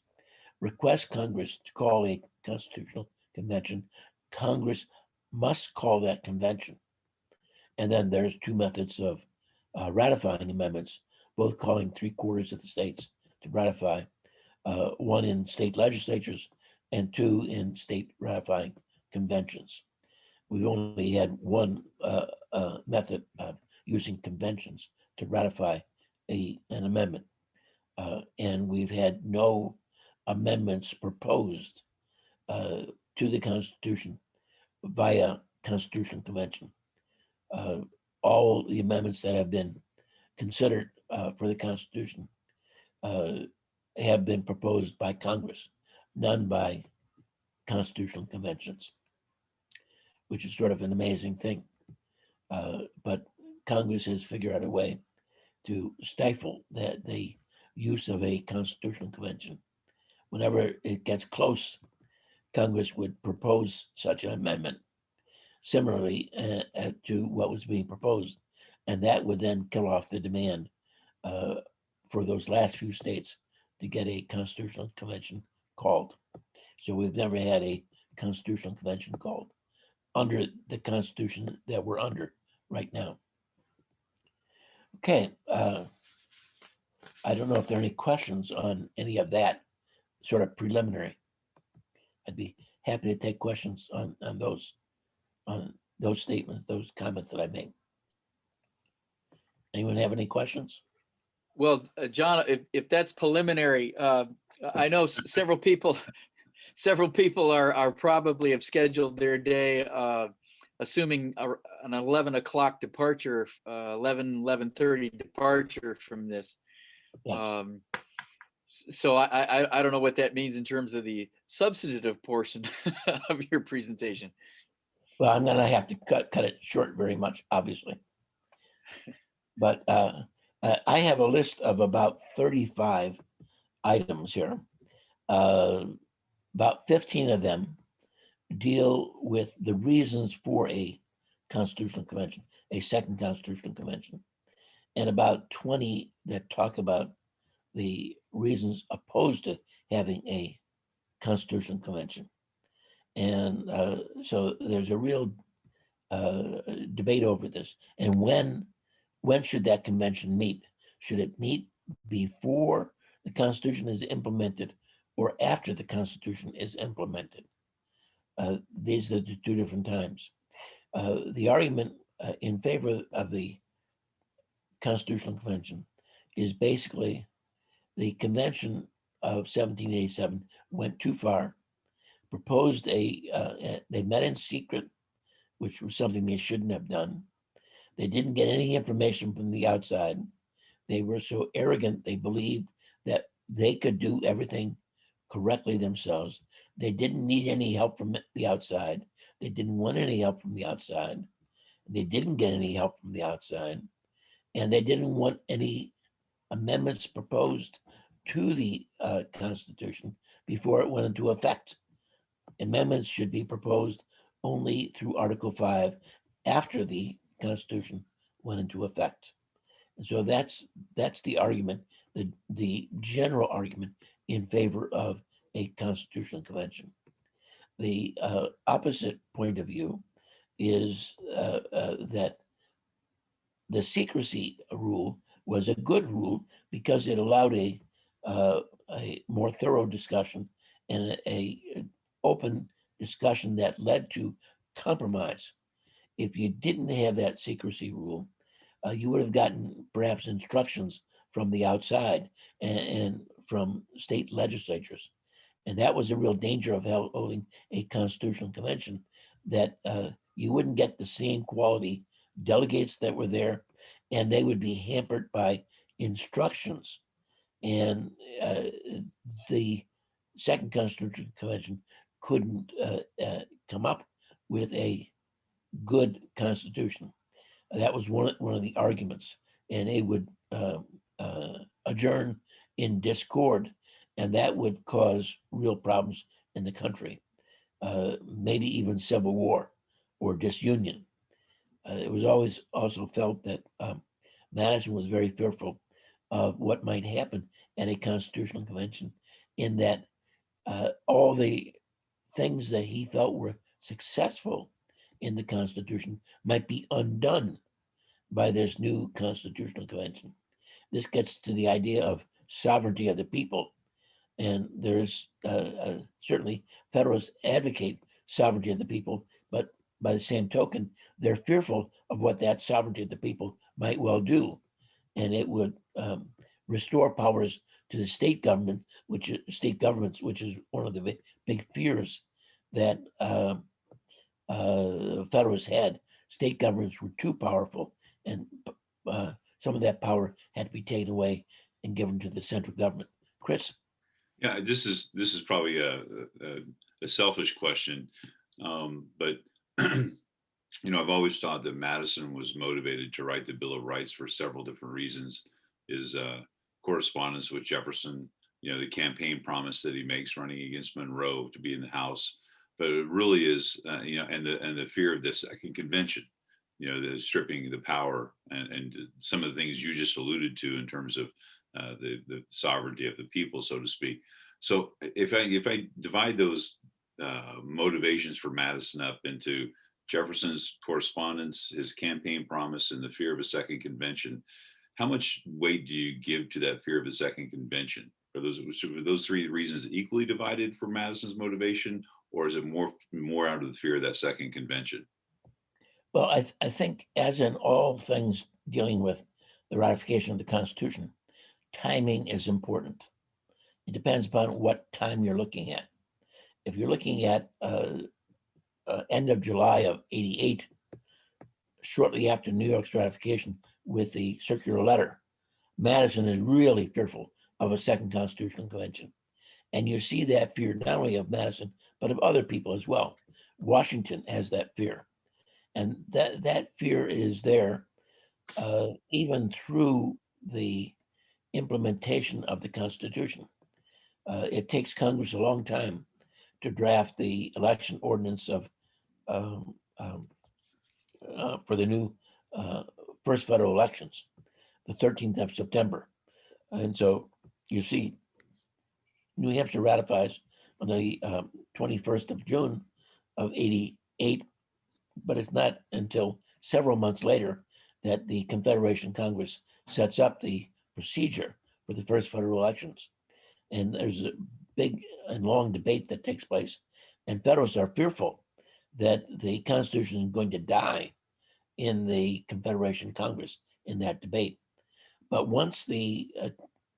request Congress to call a constitutional convention, Congress must call that convention. And then there's two methods of ratifying amendments, both calling 3/4 of the states to ratify, one in state legislatures and two in state ratifying conventions. We've only had one method of using conventions to ratify an amendment. And we've had no amendments proposed to the Constitution via Constitutional Convention. All the amendments that have been considered for the Constitution have been proposed by Congress, none by constitutional conventions, which is sort of an amazing thing. But Congress has figured out a way to stifle the use of a constitutional convention. Whenever it gets close, Congress would propose such an amendment similarly to what was being proposed. And that would then kill off the demand for those last few states to get a constitutional convention called. So we've never had a constitutional convention called under the Constitution that we're under right now. Okay, I don't know if there are any questions on any of that sort of preliminary. I'd be happy to take questions on those statements, those comments that I made. Anyone have any questions? Well, John, if that's preliminary, I know several people are probably have scheduled their day, assuming an 11 o'clock departure, 11:30 departure from this. Yes. So I don't know what that means in terms of the substantive portion of your presentation. Well, I'm gonna have to cut it short very much, obviously. But I have a list of about 35 items here. About 15 of them deal with the reasons for a constitutional convention, a second constitutional convention, and about 20 that talk about the reasons opposed to having a constitutional convention. And so there's a real debate over this. And when should that convention meet? Should it meet before the Constitution is implemented or after the Constitution is implemented? These are the two different times. The argument in favor of the Constitutional Convention is basically the Convention of 1787 went too far, proposed they met in secret, which was something they shouldn't have done. They didn't get any information from the outside. They were so arrogant, they believed that they could do everything correctly themselves. They didn't need any help from the outside. They didn't want any help from the outside. They didn't get any help from the outside, and they didn't want any amendments proposed to the Constitution before it went into effect. Amendments should be proposed only through Article 5 after the Constitution went into effect. And so that's the argument, the general argument in favor of a constitutional convention. The opposite point of view is that the secrecy rule was a good rule because it allowed a more thorough discussion and a open discussion that led to compromise. If you didn't have that secrecy rule, you would have gotten perhaps instructions from the outside and from state legislatures. And that was a real danger of holding a constitutional convention, that you wouldn't get the same quality delegates that were there, and they would be hampered by instructions. And the Second Constitutional Convention couldn't come up with a good constitution. That was one of the arguments, and they would adjourn in discord, and that would cause real problems in the country, maybe even civil war or disunion. It was always also felt that Madison was very fearful of what might happen at a constitutional convention, in that all the things that he felt were successful in the Constitution might be undone by this new constitutional convention. This gets to the idea of sovereignty of the people. And there's certainly Federalists advocate sovereignty of the people, but by the same token, they're fearful of what that sovereignty of the people might well do. And it would restore powers to the state governments, which is one of the big fears that Federalists had. State governments were too powerful, and some of that power had to be taken away and given to the central government. Chris? Yeah, this is probably a selfish question, but I've always thought that Madison was motivated to write the Bill of Rights for several different reasons. His correspondence with Jefferson, the campaign promise that he makes running against Monroe to be in the House, but it really is, and the fear of the Second Convention, the stripping the power and some of the things you just alluded to in terms of the sovereignty of the people, so to speak. So if I divide those motivations for Madison up into Jefferson's correspondence, his campaign promise, and the fear of a second convention, how much weight do you give to that fear of a second convention? Are those three reasons equally divided for Madison's motivation, or is it more out of the fear of that second convention? Well, I think, as in all things dealing with the ratification of the Constitution, timing is important. It depends upon what time you're looking at. If you're looking at end of July of '88, shortly after New York's ratification with the circular letter, Madison is really fearful of a second constitutional convention. And you see that fear not only of Madison, but of other people as well. Washington has that fear. And that fear is there even through the implementation of the Constitution. It takes Congress a long time to draft the election ordinance of for the new first federal elections, the 13th of September. And so you see New Hampshire ratifies on the 21st of June of '88, but it's not until several months later that the Confederation Congress sets up the procedure for the first federal elections. And there's a big and long debate that takes place. And Federalists are fearful that the Constitution is going to die in the Confederation Congress in that debate. But once the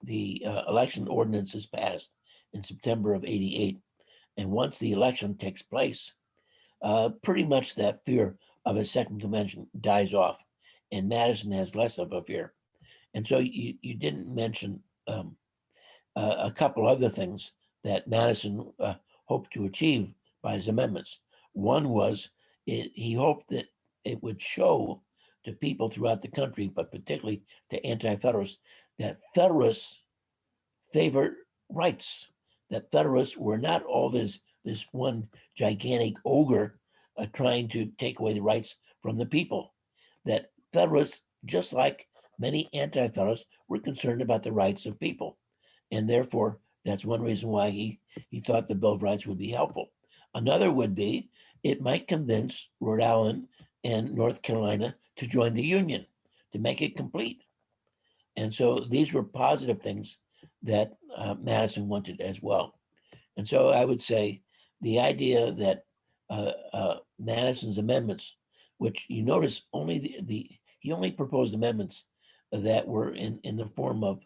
election ordinance is passed in September of '88, and once the election takes place, pretty much that fear of a second convention dies off, and Madison has less of a fear. And so you didn't mention a couple other things that Madison hoped to achieve by his amendments. One was he hoped that it would show to people throughout the country, but particularly to anti-federalists, that Federalists favor rights, that Federalists were not all this one gigantic ogre trying to take away the rights from the people, that Federalists, just like many anti-Federalists, were concerned about the rights of people. And therefore, that's one reason why he thought the Bill of Rights would be helpful. Another would be it might convince Rhode Island and North Carolina to join the Union, to make it complete. And so these were positive things that Madison wanted as well. And so I would say the idea that Madison's amendments, which you notice only he only proposed amendments that were in the form of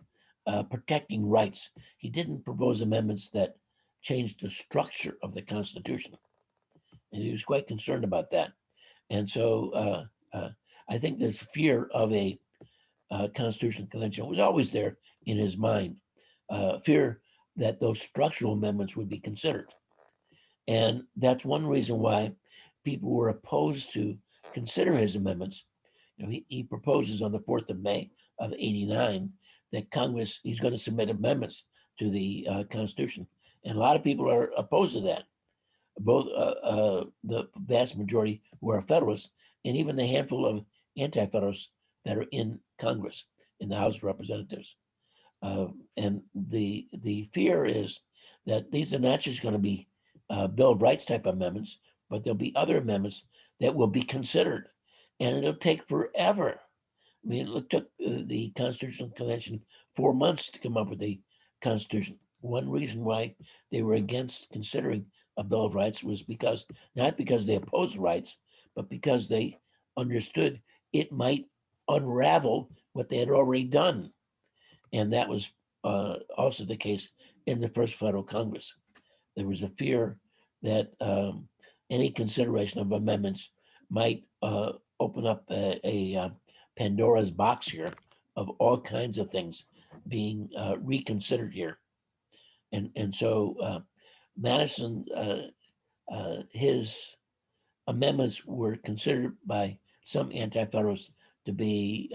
protecting rights. He didn't propose amendments that changed the structure of the Constitution. And he was quite concerned about that. And so I think this fear of a constitutional convention was always there in his mind, fear that those structural amendments would be considered. And that's one reason why people were opposed to consider his amendments. You know, he proposes on the 4th of May of '89 that Congress, he's going to submit amendments to the Constitution. And a lot of people are opposed to that, both the vast majority who are Federalists and even the handful of anti-Federalists that are in Congress, in the House of Representatives. And the fear is that these are not just going to be Bill of Rights type amendments, but there'll be other amendments that will be considered. And it'll take forever. I mean, it took the Constitutional Convention 4 months to come up with the Constitution. One reason why they were against considering a Bill of Rights was because, not because they opposed rights, but because they understood it might unravel what they had already done. And that was also the case in the first federal Congress. There was a fear that any consideration of amendments might open up a Pandora's box here of all kinds of things being reconsidered here. And so Madison, his amendments were considered by some anti-federalists to be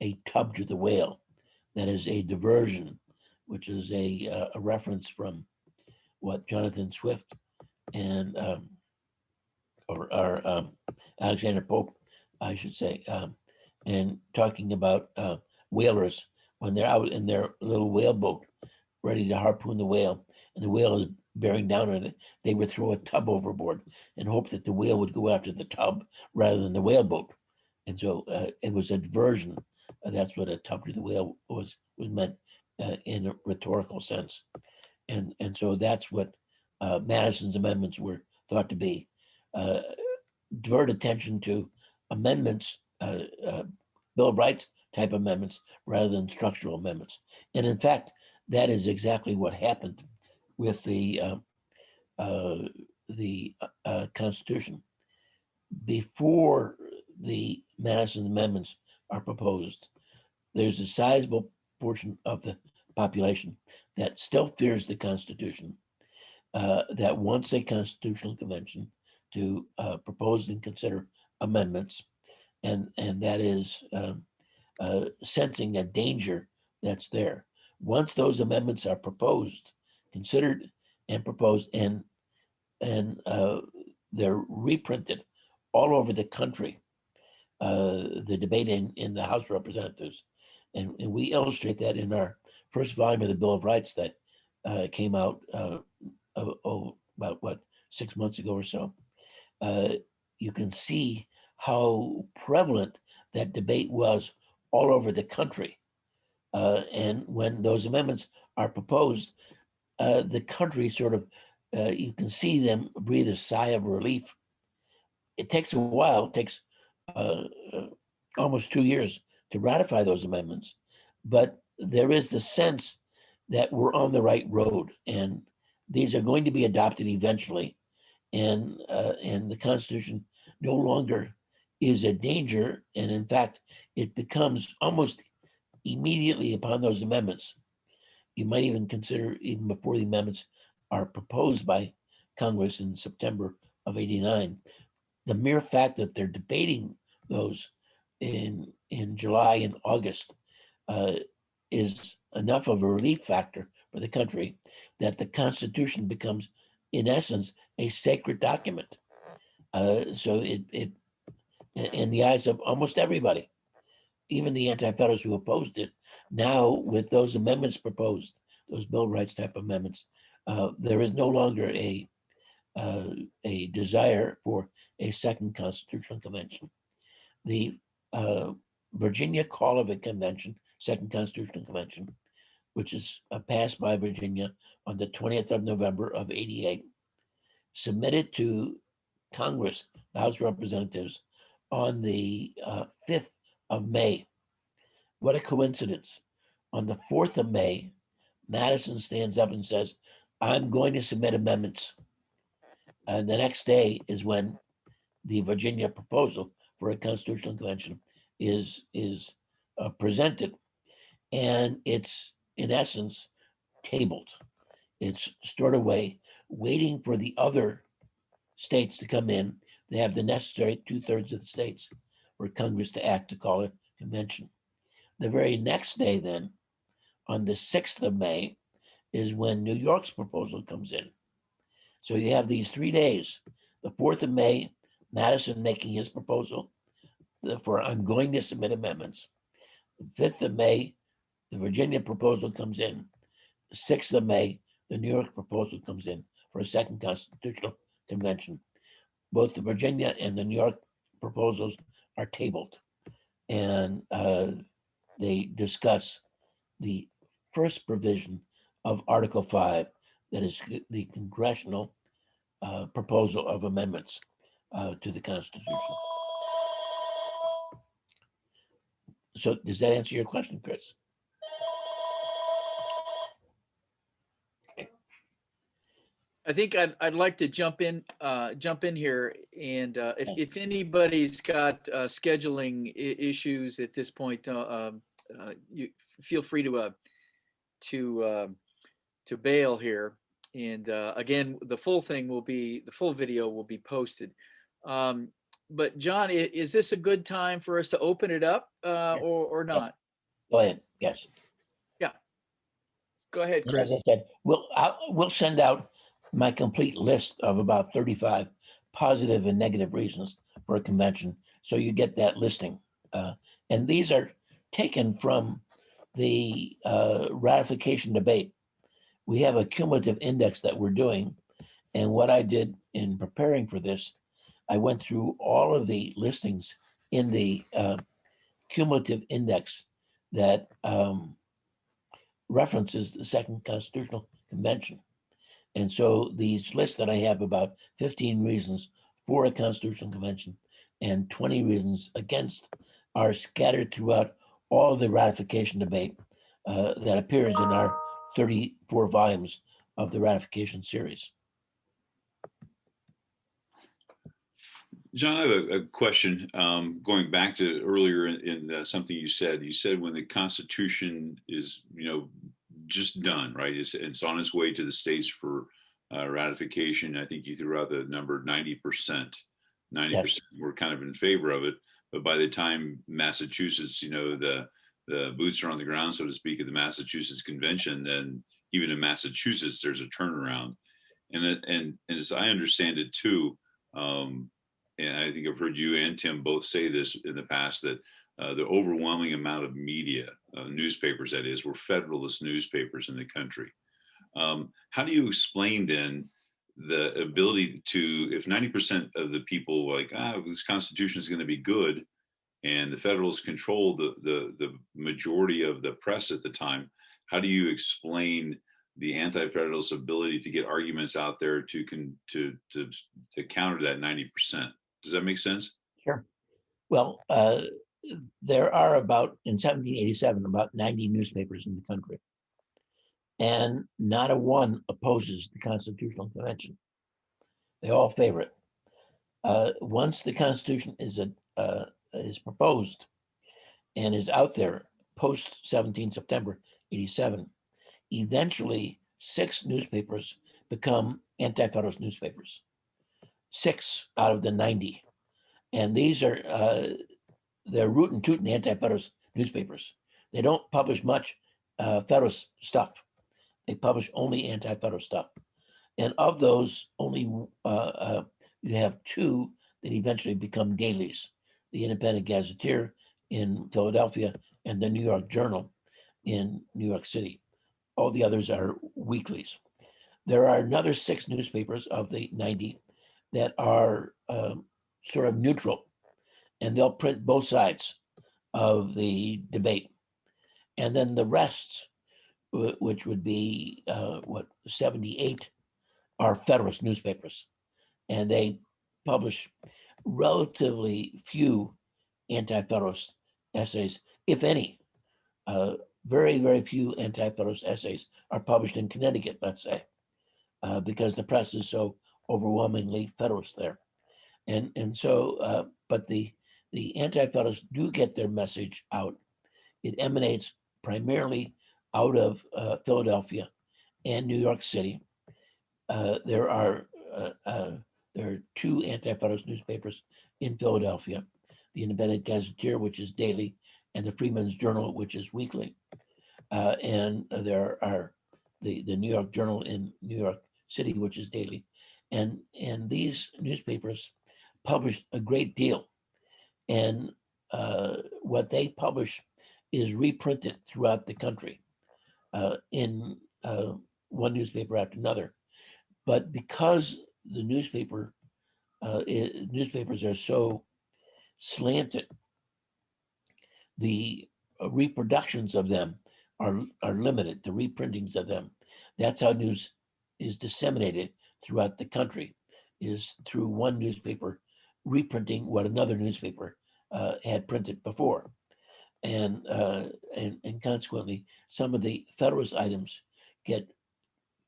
a tub to the whale. That is a diversion, which is a reference from what Jonathan Swift and Alexander Pope, I should say, and talking about whalers when they're out in their little whaleboat ready to harpoon the whale, and the whale is bearing down on it. They would throw a tub overboard and hope that the whale would go after the tub rather than the whaleboat. And so it was a diversion. That's what a tub to the whale was meant in a rhetorical sense. And so that's what Madison's amendments were thought to be. Divert attention to amendments, Bill of Rights type amendments rather than structural amendments. And in fact, that is exactly what happened with the Constitution. Before the Madison amendments are proposed, there's a sizable portion of the population that still fears the Constitution, that wants a constitutional convention to propose and consider amendments, and that is sensing a danger that's there. Once those amendments are proposed, considered and proposed, and they're reprinted all over the country, the debate in the House of Representatives, and we illustrate that in our first volume of the Bill of Rights that came out about 6 months ago or so. You can see how prevalent that debate was all over the country. And when those amendments are proposed, the country sort of, you can see them breathe a sigh of relief. It takes a while, it takes almost 2 years to ratify those amendments, but there is the sense that we're on the right road, and these are going to be adopted eventually, and the Constitution no longer is a danger, and in fact, it becomes almost immediately upon those amendments. You might even consider, even before the amendments are proposed by Congress in September of '89, the mere fact that they're debating those in July and August is enough of a relief factor for the country that the Constitution becomes, in essence, a sacred document. So it, in the eyes of almost everybody, even the anti-federalists who opposed it, now with those amendments proposed, those Bill of Rights type amendments, there is no longer a desire for a second constitutional convention. The Virginia Call of a Convention, Second Constitutional Convention, which is passed by Virginia on the 20th of November of '88, submitted to Congress, the House of Representatives, on the 5th of May. What a coincidence. On the 4th of May, Madison stands up and says, I'm going to submit amendments. And the next day is when the Virginia proposal for a constitutional convention is presented. And it's, in essence, tabled. It's stored away, waiting for the other states to come in. They have the necessary 2/3 of the states for Congress to act to call a convention. The very next day, then, on the 6th of May, is when New York's proposal comes in. So you have these 3 days. The 4th of May, Madison making his proposal for I'm going to submit amendments. The 5th of May, the Virginia proposal comes in. The 6th of May, the New York proposal comes in for a second constitutional convention. Both the Virginia and the New York proposals are tabled, and they discuss the first provision of Article 5, that is the congressional proposal of amendments to the Constitution. So does that answer your question, Chris? I think I'd like to jump in here, and if anybody's got scheduling issues at this point, you feel free to bail here. And again, the full video will be posted. But John, is this a good time for us to open it up or not? Go ahead. Yes. Yeah. Go ahead, And Chris. as I said, we'll send out my complete list of about 35 positive and negative reasons for a convention, so you get that listing. And these are taken from the ratification debate. We have a cumulative index that we're doing. And what I did in preparing for this, I went through all of the listings in the cumulative index that references the Second Constitutional Convention. And so these lists that I have, about 15 reasons for a constitutional convention and 20 reasons against, are scattered throughout all the ratification debate that appears in our 34 volumes of the ratification series. John, I have a question going back to earlier in something you said. You said when the Constitution is, just done, right? It's on its way to the states for ratification. I think you threw out the number 90%. 90% yes. Were kind of in favor of it. But by the time Massachusetts, the boots are on the ground, so to speak, at the Massachusetts Convention, then even in Massachusetts, there's a turnaround. And as I understand it too, and I think I've heard you and Tim both say this in the past, that the overwhelming amount of media, newspapers that is, were Federalist newspapers in the country. How do you explain then the ability to, if 90% of the people were like, this Constitution is going to be good, and the Federalists controlled the majority of the press at the time, how do you explain the anti-Federalist ability to get arguments out there to counter that 90%? Does that make sense? Sure. Well, there are in 1787, about 90 newspapers in the country. And not a one opposes the Constitutional Convention. They all favor it. Once the Constitution is proposed and is out there post 17 September 87, eventually 6 newspapers become anti-Federalist newspapers. 6 out of the 90 And these are, they're root and toot anti-Federalist newspapers. They don't publish much Federalist stuff. They publish only anti-Federalist stuff. And of those, only you have two that eventually become dailies, the Independent Gazetteer in Philadelphia and the New York Journal in New York City. All the others are weeklies. There are another 6 newspapers of the 90 that are sort of neutral, and they'll print both sides of the debate. And then the rest, which would be 78, are Federalist newspapers, and they publish relatively few anti-Federalist essays, if any. Very, very few anti-Federalist essays are published in Connecticut, let's say, because the press is so overwhelmingly Federalist there. And so, but the anti-Federalists do get their message out. It emanates primarily out of Philadelphia and New York City. There are 2 anti-Federalist newspapers in Philadelphia, the Independent Gazetteer, which is daily, and the Freeman's Journal, which is weekly. And there are the New York Journal in New York City, which is daily. And these newspapers publish a great deal. And what they publish is reprinted throughout the country in one newspaper after another. But because the newspapers are so slanted, the reproductions of them are limited, the reprintings of them. That's how news is disseminated throughout the country, is through one newspaper reprinting what another newspaper had printed before. And consequently, some of the Federalist items get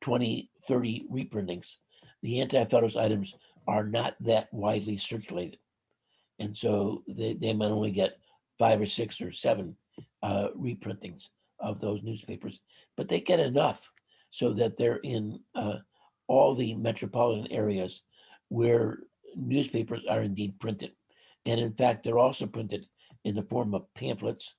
20, 30 reprintings. The anti-Federalist items are not that widely circulated. And so they might only get 5 or 6 or 7 reprintings of those newspapers, but they get enough so that they're in all the metropolitan areas where newspapers are indeed printed. And in fact, they're also printed in the form of pamphlets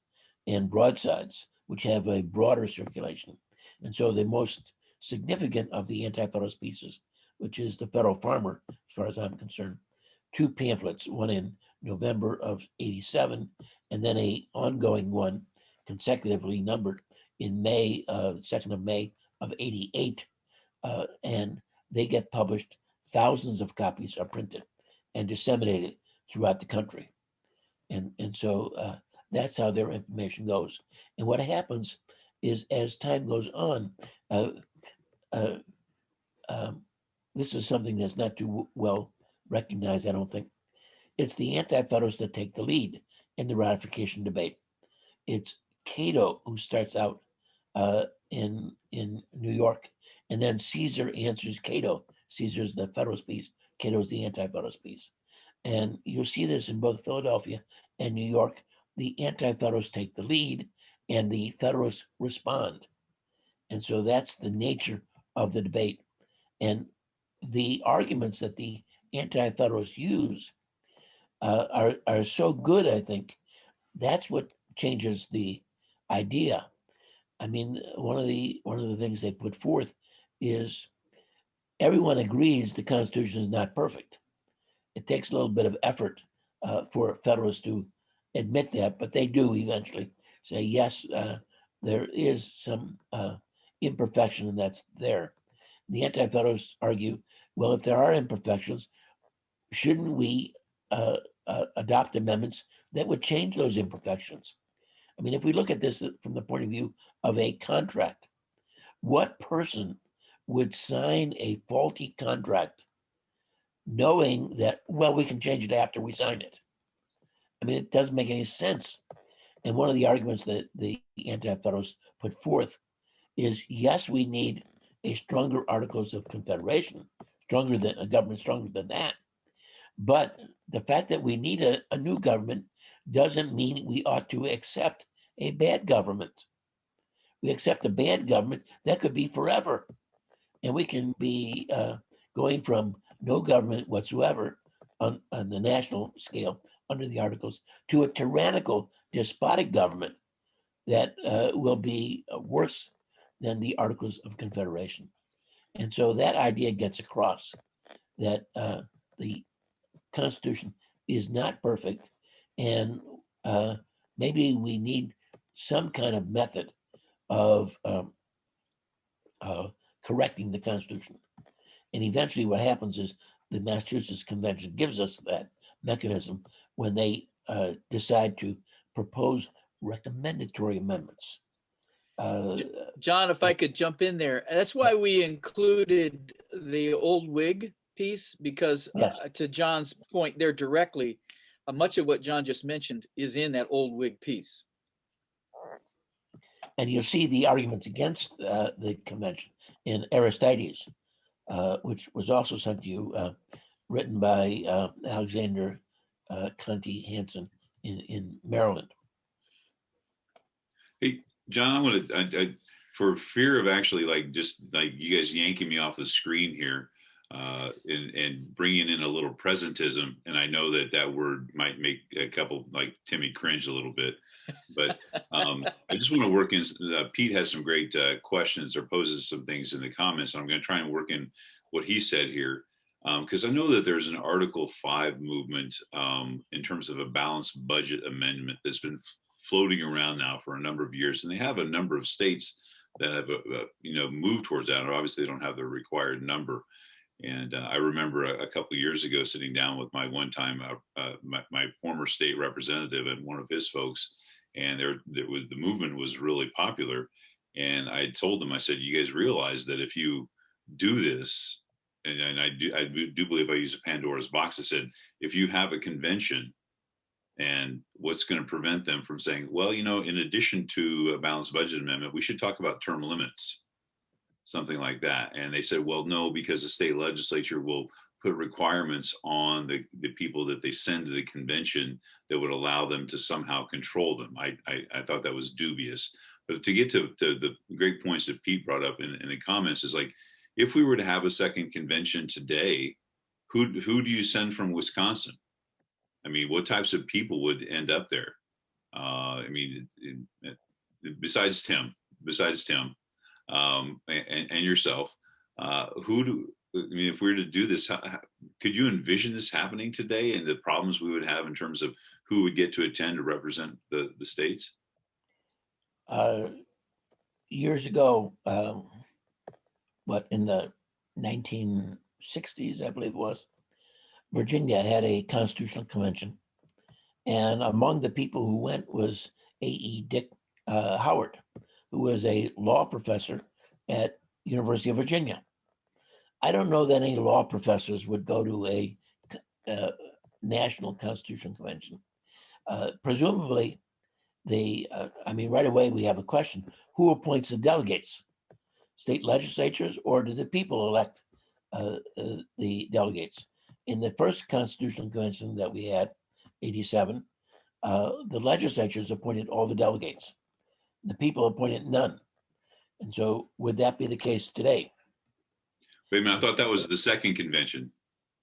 and broadsides, which have a broader circulation. And so the most significant of the anti-Federalist pieces, which is the Federal Farmer, as far as I'm concerned, 2 pamphlets, one in November of '87, and then a ongoing one consecutively numbered in May, 2nd of May of '88. And they get published, thousands of copies are printed and disseminated throughout the country. And so that's how their information goes. And what happens is, as time goes on, this is something that's not too well recognized, I don't think. It's the anti-Federalists that take the lead in the ratification debate. It's Cato who starts out in New York, and then Caesar answers Cato. Caesar's the Federalist piece, Cato's the anti-Federalist piece. And you'll see this in both Philadelphia and New York. The anti-Federalists take the lead and the Federalists respond. And so that's the nature of the debate. And the arguments that the anti-Federalists use are so good, I think. That's what changes the idea. I mean, one of the things they put forth is everyone agrees the Constitution is not perfect. It takes a little bit of effort for Federalists to admit that, but they do eventually say, yes, there is some imperfection, and that's there. The anti-Federalists argue, well, if there are imperfections, shouldn't we adopt amendments that would change those imperfections? I mean, if we look at this from the point of view of a contract, what person would sign a faulty contract knowing that, well, we can change it after we sign it? I mean, it doesn't make any sense. And one of the arguments that the anti-Federalists put forth is, yes, we need a stronger Articles of Confederation, stronger than a government, stronger than that. But the fact that we need a new government doesn't mean we ought to accept a bad government. We accept a bad government, that could be forever. And we can be going from no government whatsoever on the national scale under the Articles to a tyrannical, despotic government that will be worse than the Articles of Confederation. And so that idea gets across that the Constitution is not perfect, and maybe we need some kind of method of correcting the Constitution. And eventually what happens is the Massachusetts Convention gives us that mechanism when they decide to propose recommendatory amendments. John, if I could jump in there, that's why we included the old Whig piece, because Yes. to John's point there directly, much of what John just mentioned is in that old Whig piece. And you'll see the arguments against the convention in Aristides, which was also sent to you, written by Alexander Conti Hansen in Maryland. Hey, John, I want to, for fear of actually just you guys yanking me off the screen here and bringing in a little presentism, and I know that word might make a couple like Timmy cringe a little bit, but I just want to work in. Pete has some great questions or poses some things in the comments. And I'm going to try and work in what he said here, because I know that there's an Article 5 movement in terms of a balanced budget amendment that's been floating around now for a number of years, and they have a number of states that have moved towards that. Obviously, they don't have the required number. And I remember a couple of years ago sitting down with my my former state representative and one of his folks, and the movement was really popular. And I told them, I said, you guys realize that if you do this, and I do believe I use a Pandora's box. I said, if you have a convention, and what's going to prevent them from saying, well, in addition to a balanced budget amendment, we should talk about term limits, something like that. And they said, well, no, because the state legislature will put requirements on the people that they send to the convention that would allow them to somehow control them. I thought that was dubious. But to get to the great points that Pete brought up in the comments is like, if we were to have a second convention today, who do you send from Wisconsin? I mean, what types of people would end up there? Besides Tim, and yourself, if we were to do this, could you envision this happening today and the problems we would have in terms of who would get to attend to represent the states? Years ago, in the 1960s, I believe it was, Virginia had a constitutional convention, and among the people who went was A.E. Dick Howard, who was a law professor at University of Virginia. I don't know that any law professors would go to a national constitutional convention. Presumably, right away we have a question: who appoints the delegates? State legislatures, or do the people elect the delegates? In the first constitutional convention that we had, 87, the legislatures appointed all the delegates. The people appointed none. And so would that be the case today? Wait a minute, I thought that was the second convention.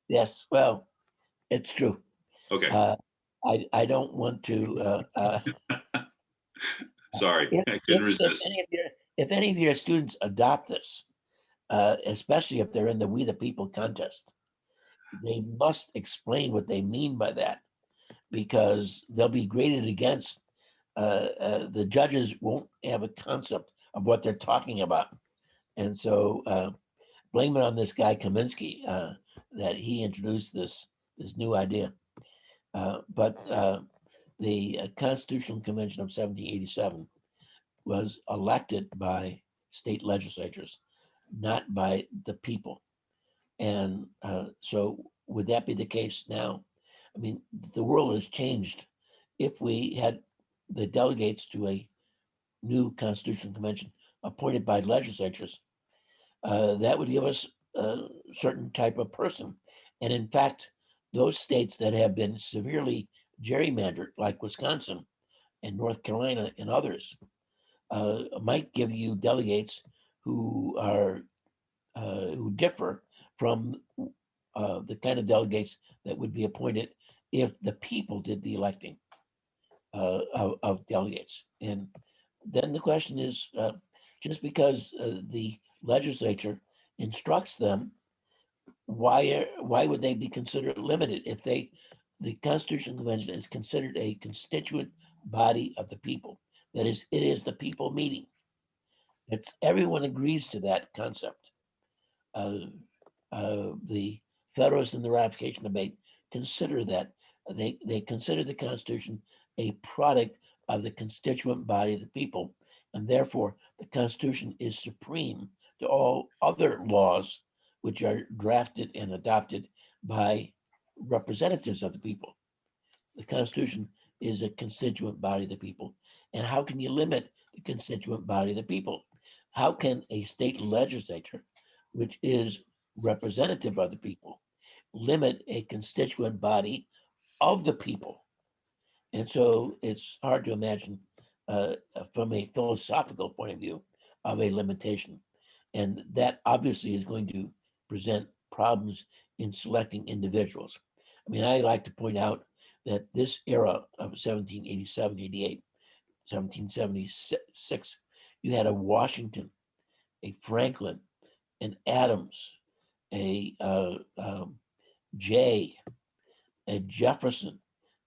Yes, well, it's true. Okay. I don't want to. Sorry, I couldn't resist. If any of your students adopt this, especially if they're in the We the People contest, they must explain what they mean by that, because they'll be graded against. The judges won't have a concept of what they're talking about, and so blame it on this guy Kaminski that he introduced this new idea. But the Constitutional Convention of 1787 was elected by state legislatures, not by the people. And so would that be the case now? I mean, the world has changed. If we had the delegates to a new constitutional convention appointed by legislatures, that would give us a certain type of person. And in fact, those states that have been severely gerrymandered, like Wisconsin and North Carolina and others, might give you delegates who are who differ from the kind of delegates that would be appointed if the people did the electing of delegates. And then the question is, just because the legislature instructs them, why would they be considered limited if the Constitutional Convention is considered a constituent body of the people? That is, it is the people meeting. Everyone agrees to that concept. The Federalists in the ratification debate consider that they consider the Constitution a product of the constituent body of the people, and therefore the Constitution is supreme to all other laws which are drafted and adopted by representatives of the people. The Constitution is a constituent body of the people. And how can you limit the constituent body of the people? How can a state legislature, which is representative of the people, limit a constituent body of the people? And so it's hard to imagine from a philosophical point of view of a limitation. And that obviously is going to present problems in selecting individuals. I mean, I like to point out that this era of 1787, 88, 1776, you had a Washington, a Franklin, an Adams, a Jay, a Jefferson,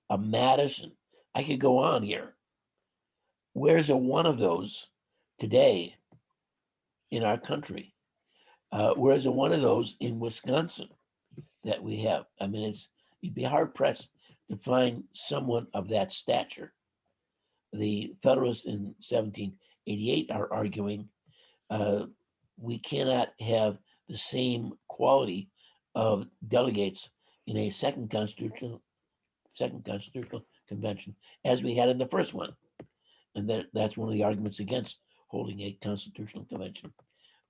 a Madison. I could go on here. Where's a one of those today in our country? Whereas a one of those in Wisconsin that we have. I mean, you'd be hard pressed to find someone of that stature. The Federalists in 1788 are arguing we cannot have the same quality of delegates in a second constitutional convention as we had in the first one. And that's one of the arguments against holding a constitutional convention,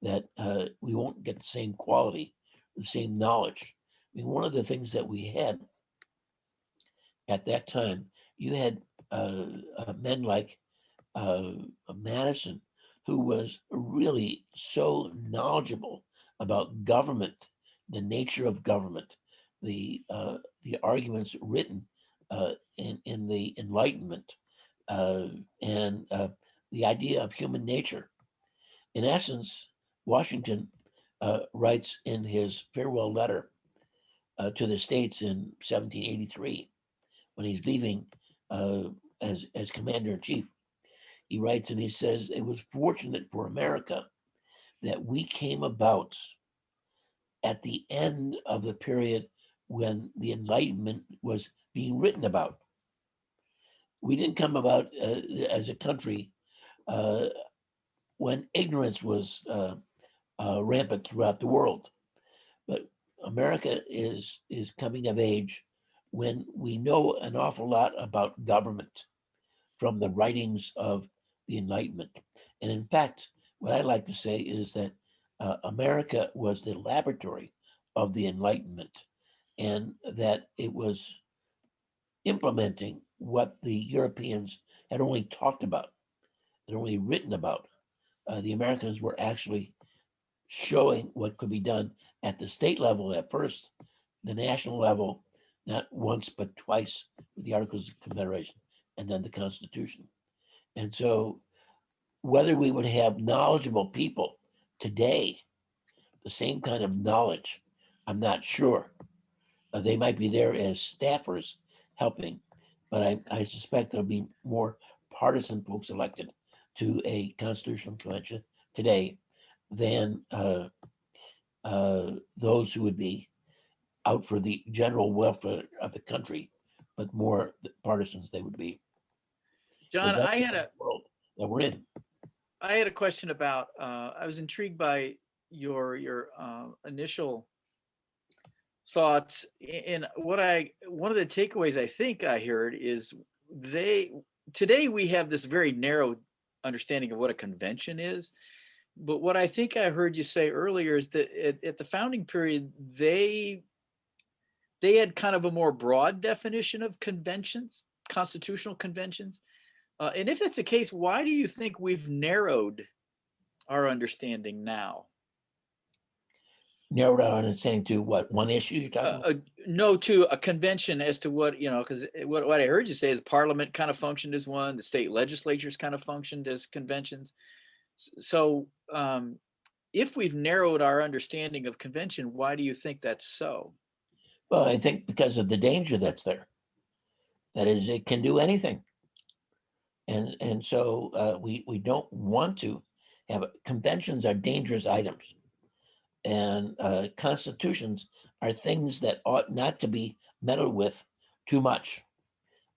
that we won't get the same quality, the same knowledge. I mean, one of the things that we had at that time, you had men like Madison, who was really so knowledgeable about government, the nature of government, the arguments written in the Enlightenment, and the idea of human nature. In essence, Washington writes in his farewell letter to the states in 1783, when he's leaving as commander-in-chief, he writes and he says, it was fortunate for America that we came about at the end of the period when the Enlightenment was being written about. We didn't come about as a country when ignorance was rampant throughout the world. But America is coming of age when we know an awful lot about government from the writings of the Enlightenment. And in fact, what I like to say is that America was the laboratory of the Enlightenment, and that it was implementing what the Europeans had only talked about, had only written about. The Americans were actually showing what could be done at the state level at first, the national level, not once but twice with the Articles of Confederation, and then the Constitution. And so whether we would have knowledgeable people today, the same kind of knowledge, I'm not sure. They might be there as staffers helping, but I suspect there'll be more partisan folks elected to a constitutional convention today than those who would be out for the general welfare of the country, but more partisans they would be. John, I had a world that we're in. I had a question about. I was intrigued by your initial thoughts. And one of the takeaways I think I heard is today we have this very narrow understanding of what a convention is. But what I think I heard you say earlier is that at the founding period, they had kind of a more broad definition of conventions, constitutional conventions. And if that's the case, why do you think we've narrowed our understanding now? narrowed our understanding to what, one issue you're talking about? No, to a convention as to what, because what I heard you say is Parliament kind of functioned as one, the state legislatures kind of functioned as conventions. So if we've narrowed our understanding of convention, why do you think that's so? Well, I think because of the danger that's there. That is, it can do anything. And so we don't want to have conventions are dangerous items. And constitutions are things that ought not to be meddled with too much,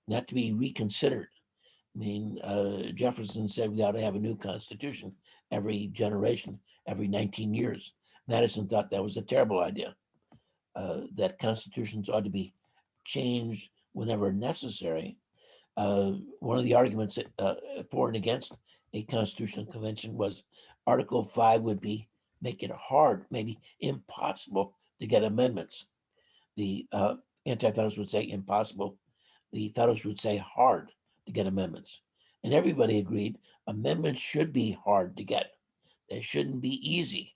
not to be reconsidered. I mean, Jefferson said we ought to have a new constitution every generation, every 19 years. Madison thought that was a terrible idea, that constitutions ought to be changed whenever necessary. One of the arguments for and against a constitutional convention was Article 5 would make it hard, maybe impossible to get amendments. The anti-federalists would say impossible. The federalists would say hard to get amendments. And everybody agreed amendments should be hard to get. They shouldn't be easy.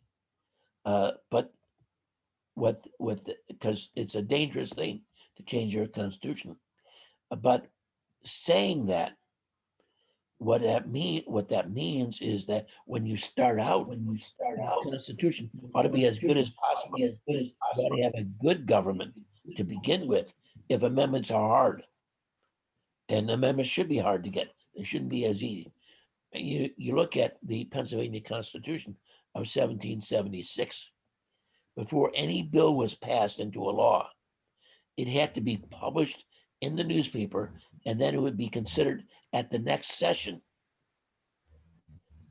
But because it's a dangerous thing to change your constitution. But saying that, what that means is that when you start out, the Constitution ought to be as good as possible. You ought to have a good government to begin with if amendments are hard. And amendments should be hard to get. They shouldn't be as easy. You look at the Pennsylvania Constitution of 1776. Before any bill was passed into a law, it had to be published in the newspaper, and then it would be considered at the next session.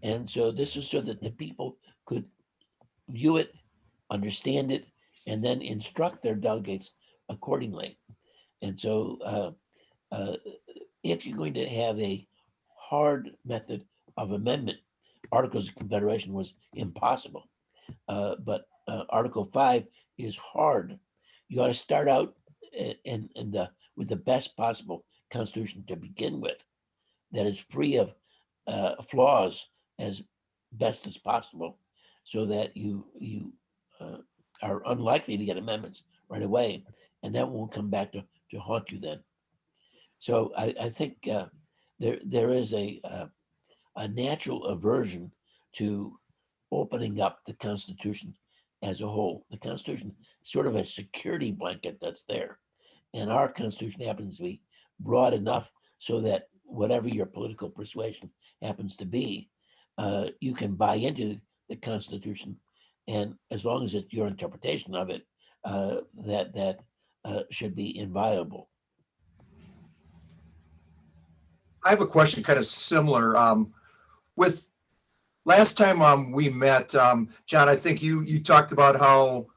And so this is so that the people could view it, understand it, and then instruct their delegates accordingly. And so if you're going to have a hard method of amendment, Articles of Confederation was impossible. But Article 5 is hard. You ought to start out with the best possible constitution to begin with, that is free of flaws as best as possible, so that you are unlikely to get amendments right away, and that won't come back to haunt you then. So I think there is a natural aversion to opening up the Constitution as a whole. The Constitution is sort of a security blanket that's there. And our Constitution happens to be broad enough so that whatever your political persuasion happens to be, you can buy into the Constitution. And as long as it's your interpretation of it, that should be inviolable. I have a question kind of similar. With last time we met, John, I think you talked about how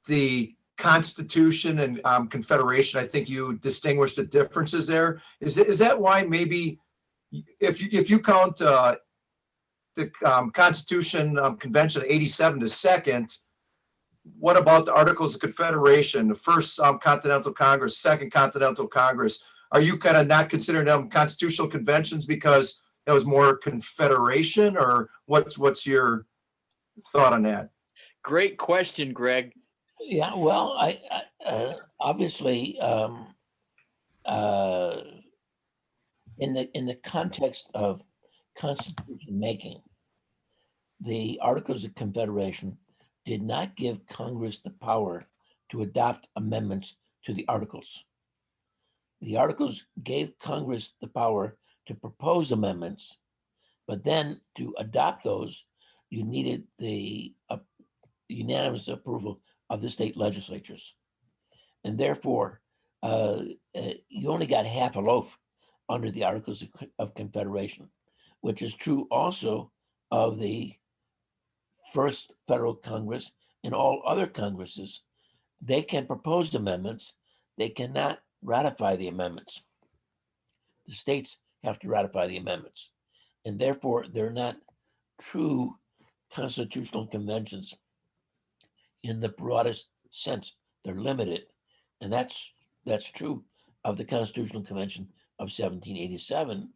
the Constitution and Confederation, I think you distinguished the differences there. Is that why maybe if you count the Constitution Convention of 87 to second, what about the Articles of Confederation, the First Continental Congress, Second Continental Congress? Are you kind of not considering them constitutional conventions because that was more confederation, or what's your thought on that? Great question, Greg. Yeah, well, I obviously in the context of constitution making, the Articles of Confederation did not give Congress the power to adopt amendments to the Articles. The Articles gave Congress the power to propose amendments, but then to adopt those, you needed the unanimous approval of the state legislatures. And therefore, you only got half a loaf under the Articles of Confederation, which is true also of the First Federal Congress and all other Congresses. They can propose amendments. They cannot ratify the amendments. The states have to ratify the amendments. And therefore, they're not true constitutional conventions in the broadest sense. They're limited. And that's true of the Constitutional Convention of 1787.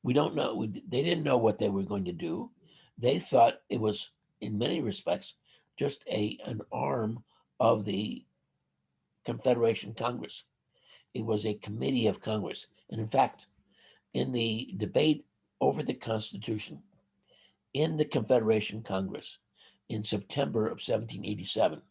We don't know. They didn't know what they were going to do. They thought it was, in many respects, just an arm of the Confederation Congress. It was a committee of Congress. And in fact, in the debate over the Constitution in the Confederation Congress in September of 1787,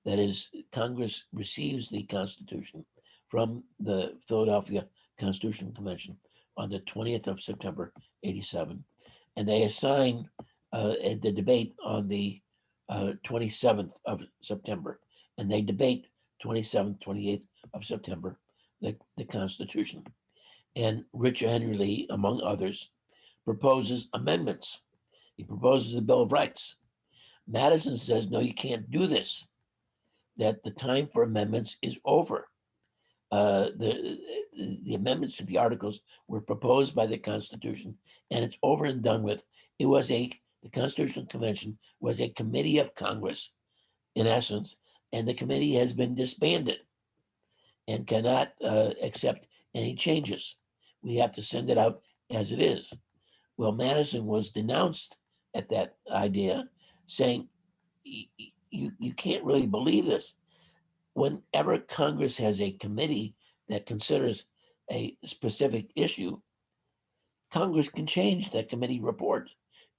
that is, Congress receives the Constitution from the Philadelphia Constitutional Convention on the 20th of September, 87. And they assign the debate on the 27th of September. And they debate 27th, 28th of September, the Constitution. And Richard Henry Lee, among others, proposes amendments. He proposes the Bill of Rights. Madison says, no, you can't do this, that the time for amendments is over. The amendments to the articles were proposed by the Constitution, and it's over and done with. The Constitutional Convention was a committee of Congress, in essence, and the committee has been disbanded and cannot accept any changes. We have to send it out as it is. Well, Madison was denounced at that idea, saying, you can't really believe this. Whenever Congress has a committee that considers a specific issue, Congress can change that committee report.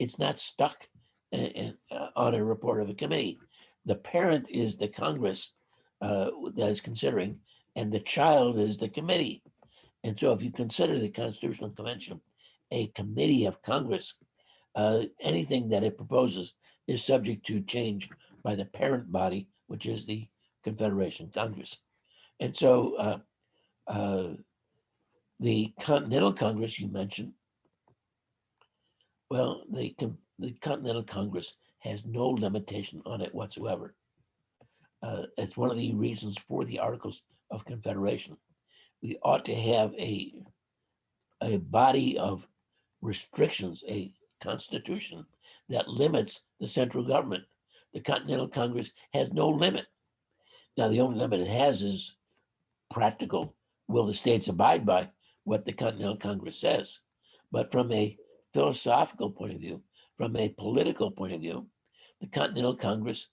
It's not stuck on a report of a committee. The parent is the Congress that is considering, and the child is the committee. And so if you consider the Constitutional Convention a committee of Congress, anything that it proposes is subject to change by the parent body, which is the Confederation Congress. And so the Continental Congress you mentioned, well, the Continental Congress has no limitation on it whatsoever. It's one of the reasons for the Articles of Confederation. We ought to have a body of restrictions, a constitution that limits the central government. The Continental Congress has no limit. Now, the only limit it has is practical. Will the states abide by what the Continental Congress says? But from a philosophical point of view, from a political point of view, the Continental Congress,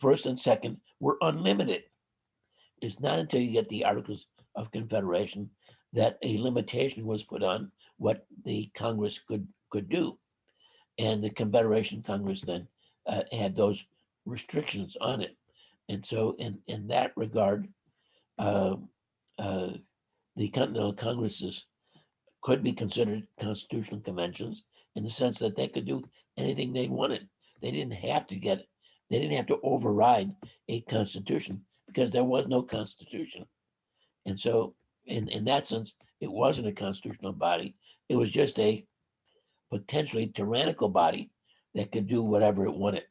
first and second, were unlimited. It's not until you get the Articles of Confederation that a limitation was put on what the Congress could do. And the Confederation Congress then had those restrictions on it. And so in that regard, the Continental Congresses could be considered constitutional conventions in the sense that they could do anything they wanted. They didn't have to override a constitution because there was no constitution. And so in that sense, it wasn't a constitutional body. It was just a potentially tyrannical body that could do whatever it wanted.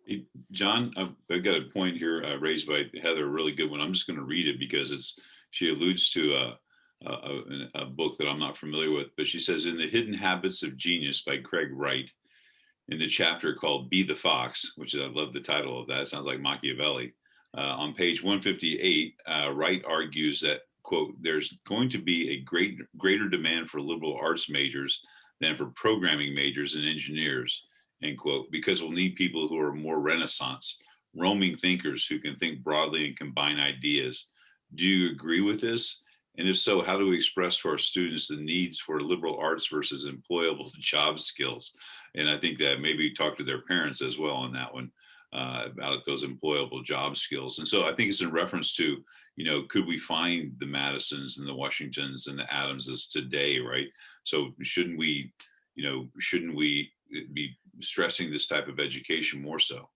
Hey, John, I've got a point here raised by Heather, a really good one. I'm just going to read it because she alludes to a book that I'm not familiar with, but she says, in The Hidden Habits of Genius by Craig Wright, in the chapter called Be the Fox, which I love the title of that. It sounds like Machiavelli. On page 158, Wright argues that, quote, there's going to be a greater demand for liberal arts majors than for programming majors and engineers, end quote, because we'll need people who are more Renaissance, roaming thinkers who can think broadly and combine ideas. Do you agree with this? And if so, how do we express to our students the needs for liberal arts versus employable job skills? And I think that maybe talk to their parents as well on that one about those employable job skills. And so I think it's in reference to, could we find the Madisons and the Washingtons and the Adamses today, right? So shouldn't we be stressing this type of education more so?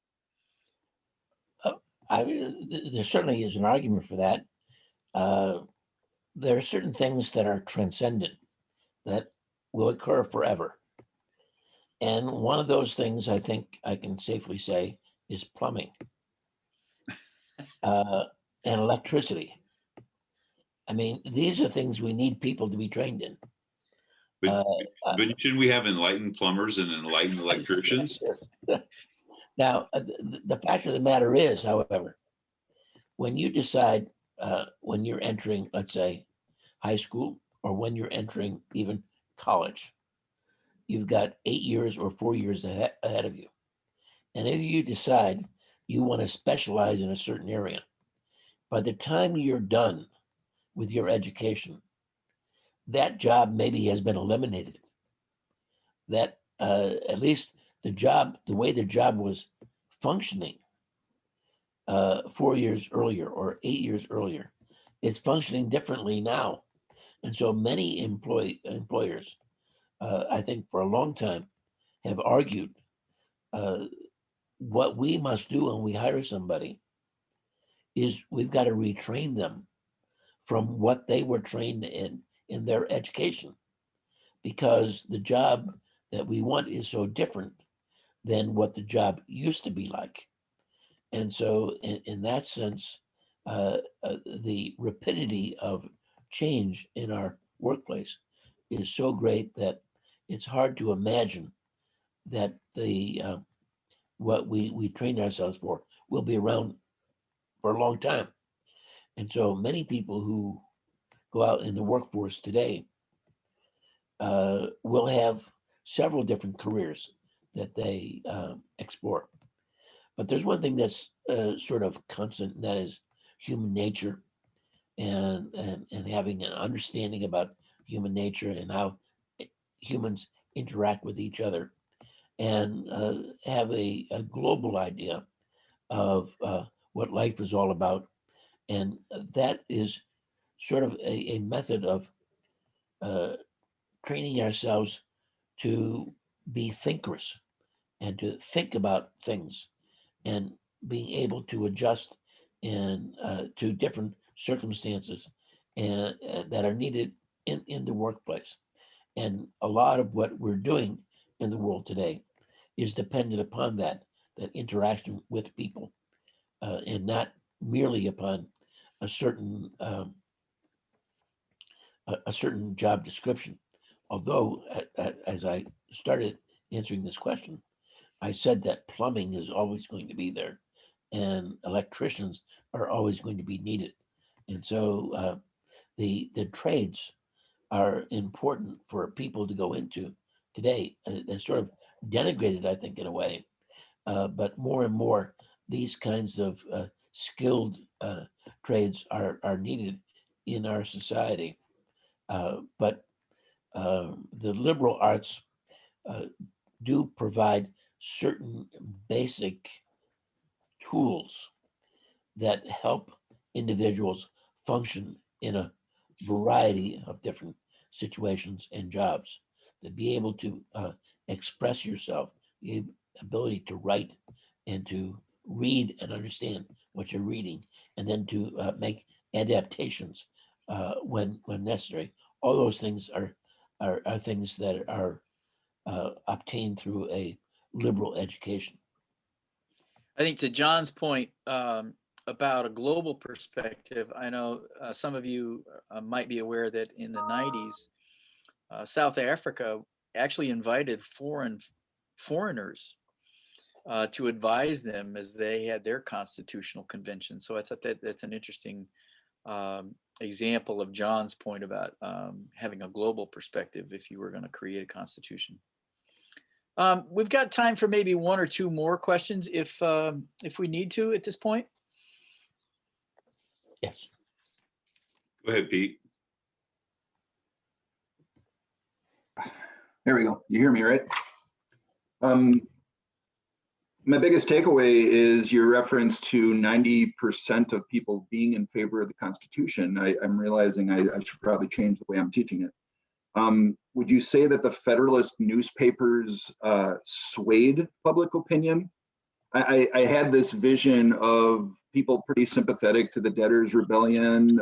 There certainly is an argument for that. There are certain things that are transcendent that will occur forever. And one of those things I think I can safely say is plumbing and electricity. I mean, these are things we need people to be trained in. But shouldn't we have enlightened plumbers and enlightened electricians? Now, the fact of the matter is, however, when you decide when you're entering, let's say, high school, or when you're entering even college, you've got 8 years or 4 years ahead of you. And if you decide you want to specialize in a certain area, by the time you're done with your education, that job maybe has been eliminated. That at least the way the job was functioning 4 years earlier or 8 years earlier, it's functioning differently now. And so many employers, I think for a long time, have argued what we must do when we hire somebody is we've got to retrain them from what they were trained in their education, because the job that we want is so different than what the job used to be like. And so in that sense, the rapidity of change in our workplace is so great that it's hard to imagine that the what we trained ourselves for will be around for a long time. And so many people who go out in the workforce today will have several different careers that they explore. But there's one thing that's sort of constant, and that is human nature, and having an understanding about human nature and how humans interact with each other, and have a global idea of what life is all about. And that is sort of a method of training ourselves to be thinkers and to think about things and being able to adjust to different circumstances and that are needed in the workplace. And a lot of what we're doing in the world today is dependent upon that interaction with people, and not merely upon a certain job description. Although, as I started answering this question, I said that plumbing is always going to be there, and electricians are always going to be needed. And so the trades are important for people to go into today. They're sort of denigrated, I think, in a way, but more and more these kinds of skilled trades are needed in our society. But the liberal arts do provide certain basic tools that help individuals function in a variety of different situations and jobs. To be able to express yourself, the ability to write and to read and understand what you're reading, and then to make adaptations when necessary. All those things are things that are obtained through a liberal education. I think to John's point about a global perspective, I know some of you might be aware that in the 90s, South Africa actually invited foreigners to advise them as they had their constitutional convention. So I thought that's an interesting example of John's point about having a global perspective if you were going to create a constitution. We've got time for maybe one or two more questions if we need to at this point. Yes. Go ahead, Pete. There we go. You hear me, right? My biggest takeaway is your reference to 90% of people being in favor of the Constitution. I'm realizing I should probably change the way I'm teaching it. Would you say that the Federalist newspapers swayed public opinion? I had this vision of people pretty sympathetic to the Debtors' Rebellion,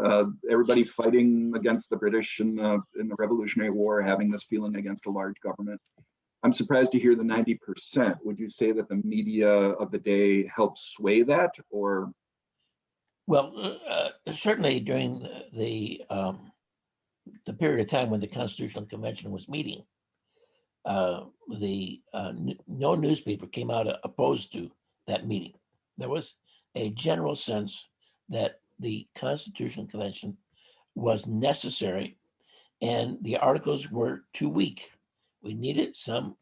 everybody fighting against the British in the Revolutionary War, having this feeling against a large government. I'm surprised to hear the 90%. Would you say that the media of the day helped sway that, or? Well, certainly during the period of time when the Constitutional Convention was meeting, no newspaper came out opposed to that meeting. There was a general sense that the Constitutional Convention was necessary, and the articles were too weak. we needed some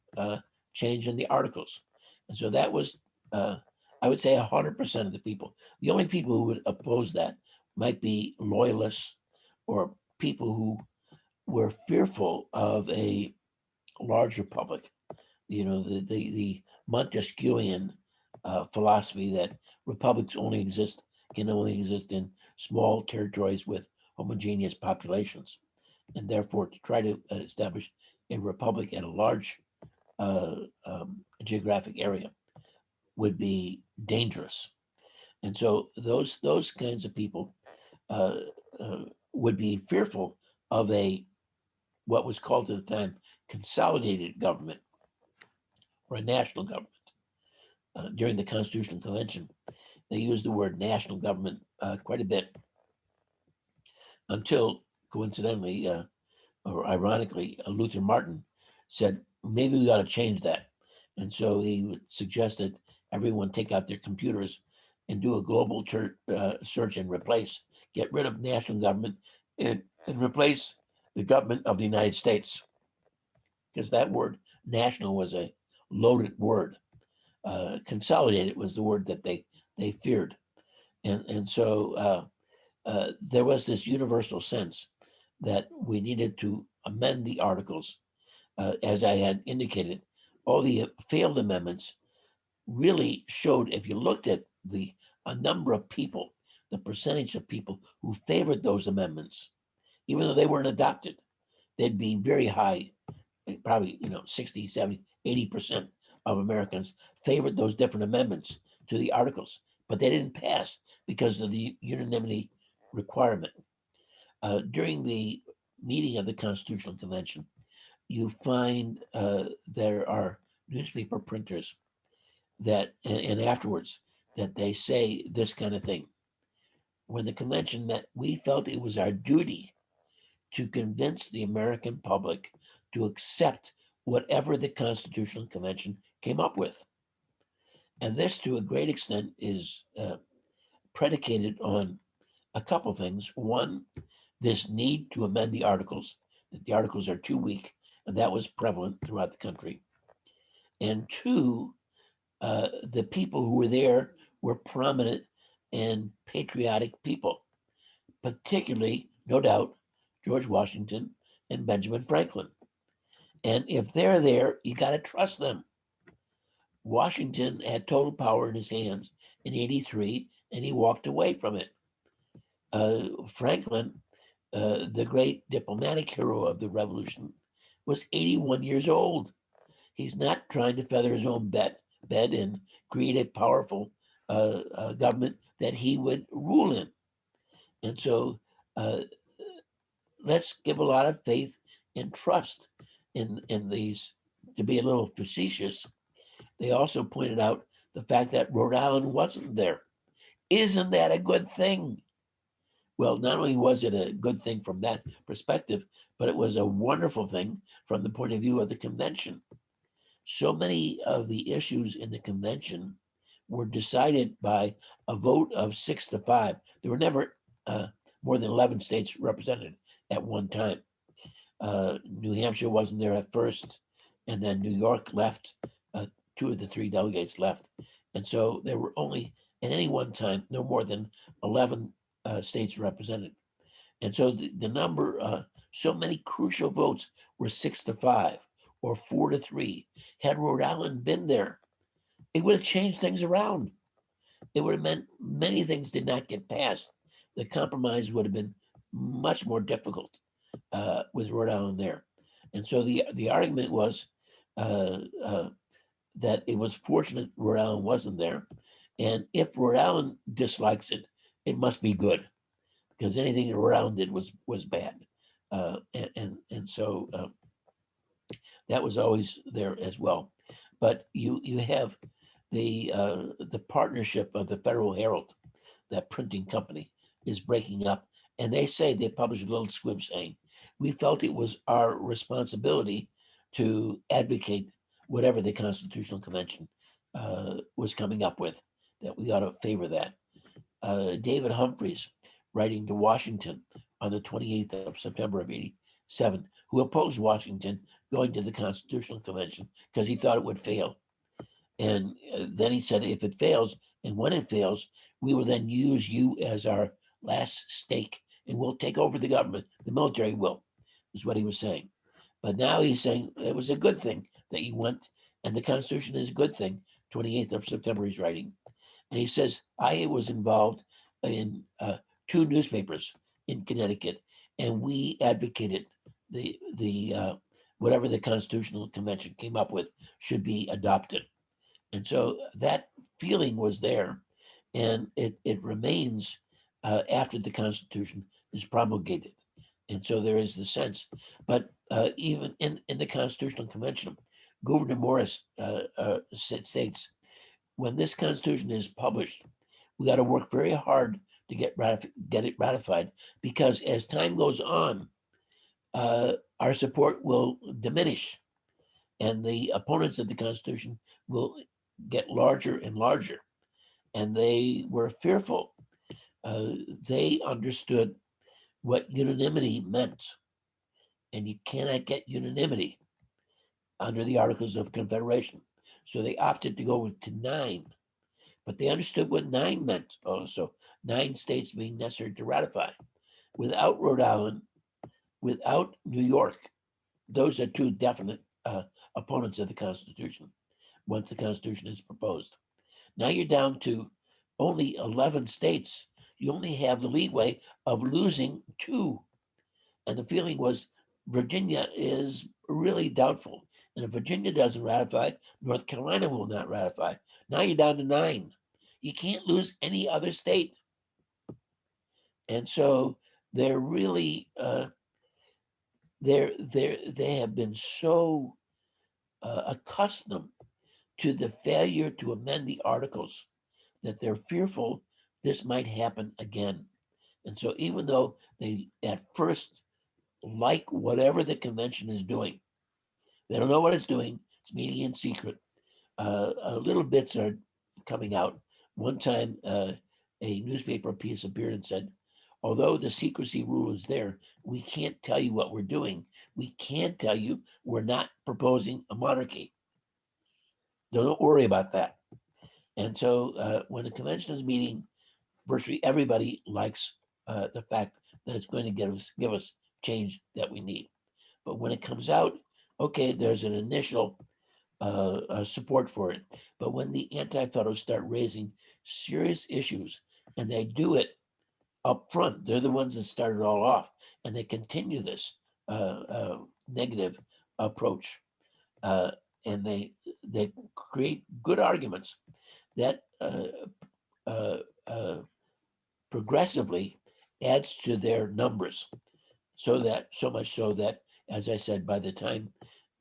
change in the articles. And so that was, I would say 100% of the people. The only people who would oppose that might be loyalists or people who were fearful of a larger public. You know, the Montesquieuian philosophy that republics can only exist in small territories with homogeneous populations. And therefore, to try to establish a republic at a large geographic area would be dangerous. And so those kinds of people would be fearful of what was called at the time consolidated government or a national government. During the Constitutional Convention, they used the word national government quite a bit until coincidentally or ironically, Luther Martin said, maybe we ought to change that. And so he suggested everyone take out their computers and do a global search and get rid of national government and replace the government of the United States. Because that word national was a loaded word. Consolidated was the word that they feared. And so there was this universal sense that we needed to amend the articles. As I had indicated, all the failed amendments really showed, if you looked at a number of people, the percentage of people who favored those amendments, even though they weren't adopted, they'd be very high, probably 60, 70, 80% of Americans favored those different amendments to the articles, but they didn't pass because of the unanimity requirement. During the meeting of the Constitutional Convention, you find there are newspaper printers that, and afterwards, that they say this kind of thing. When the convention met, we felt it was our duty to convince the American public to accept whatever the Constitutional Convention came up with. And this, to a great extent, is predicated on a couple things. One, this need to amend the articles, that the articles are too weak, and that was prevalent throughout the country. And two, the people who were there were prominent and patriotic people, particularly, no doubt, George Washington and Benjamin Franklin. And if they're there, you got to trust them. Washington had total power in his hands in '83, and he walked away from it. Franklin, the great diplomatic hero of the Revolution, was 81 years old. He's not trying to feather his own bed and create a powerful government that he would rule in. And so let's give a lot of faith and trust in these. To be a little facetious, they also pointed out the fact that Rhode Island wasn't there. Isn't that a good thing? Well, not only was it a good thing from that perspective, but it was a wonderful thing from the point of view of the convention. So many of the issues in the convention were decided by a vote of 6-5. There were never more than 11 states represented at one time. New Hampshire wasn't there at first, and then New York left. 2 of the 3 delegates left. And so there were only, at any one time, no more than 11 states represented. And so the number, so many crucial votes were 6-5 or 4-3. Had Rhode Island been there, it would have changed things around. It would have meant many things did not get passed. The compromise would have been much more difficult with Rhode Island there. And so the argument was that it was fortunate Rhode Island wasn't there. And if Rhode Island dislikes it, it must be good, because anything that Rhode Island did was bad. And so that was always there as well. But you have the partnership of the Federal Herald, that printing company, is breaking up. And they published a little squib saying, we felt it was our responsibility to advocate whatever the Constitutional Convention was coming up with, that we ought to favor that. David Humphreys, writing to Washington on the 28th of September of '87, who opposed Washington going to the Constitutional Convention because he thought it would fail. And then he said, if it fails, and when it fails, we will then use you as our last stake and we'll take over the government. The military will, is what he was saying. But now he's saying it was a good thing that you went, and the Constitution is a good thing. 28th of September, he's writing. And he says, I was involved in 2 newspapers in Connecticut, and we advocated the whatever the Constitutional Convention came up with should be adopted. And so that feeling was there, and it remains after the Constitution is promulgated. And so there is the sense, but even in the Constitutional Convention, Gouverneur Morris states, when this Constitution is published, we got to work very hard to get it ratified, because as time goes on, our support will diminish, and the opponents of the Constitution will get larger and larger. And they were fearful. They understood what unanimity meant. And you cannot get unanimity under the Articles of Confederation. So they opted to go to 9. But they understood what 9 meant also. 9 states being necessary to ratify. Without Rhode Island, without New York, those are 2 definite opponents of the Constitution once the Constitution is proposed. Now you're down to only 11 states. You only have the leeway of losing 2. And the feeling was Virginia is really doubtful. And if Virginia doesn't ratify, North Carolina will not ratify. Now you're down to 9. You can't lose any other state. And so they're really, they have been so accustomed to the failure to amend the articles that they're fearful this might happen again. And so even though they at first like whatever the convention is doing, they don't know what it's doing. It's meeting in secret. Little bits are coming out. One time, a newspaper piece appeared and said, although the secrecy rule is there, we can't tell you what we're doing. We can't tell you we're not proposing a monarchy. Don't worry about that. And so when the convention is meeting, virtually everybody likes the fact that it's going to give us change that we need. But when it comes out, okay, there's an initial support for it. But when the anti-federalists start raising serious issues, and they do it up front, they're the ones that started it all off, and they continue this negative approach, and they create good arguments that progressively adds to their numbers, so much so that, as I said, by the time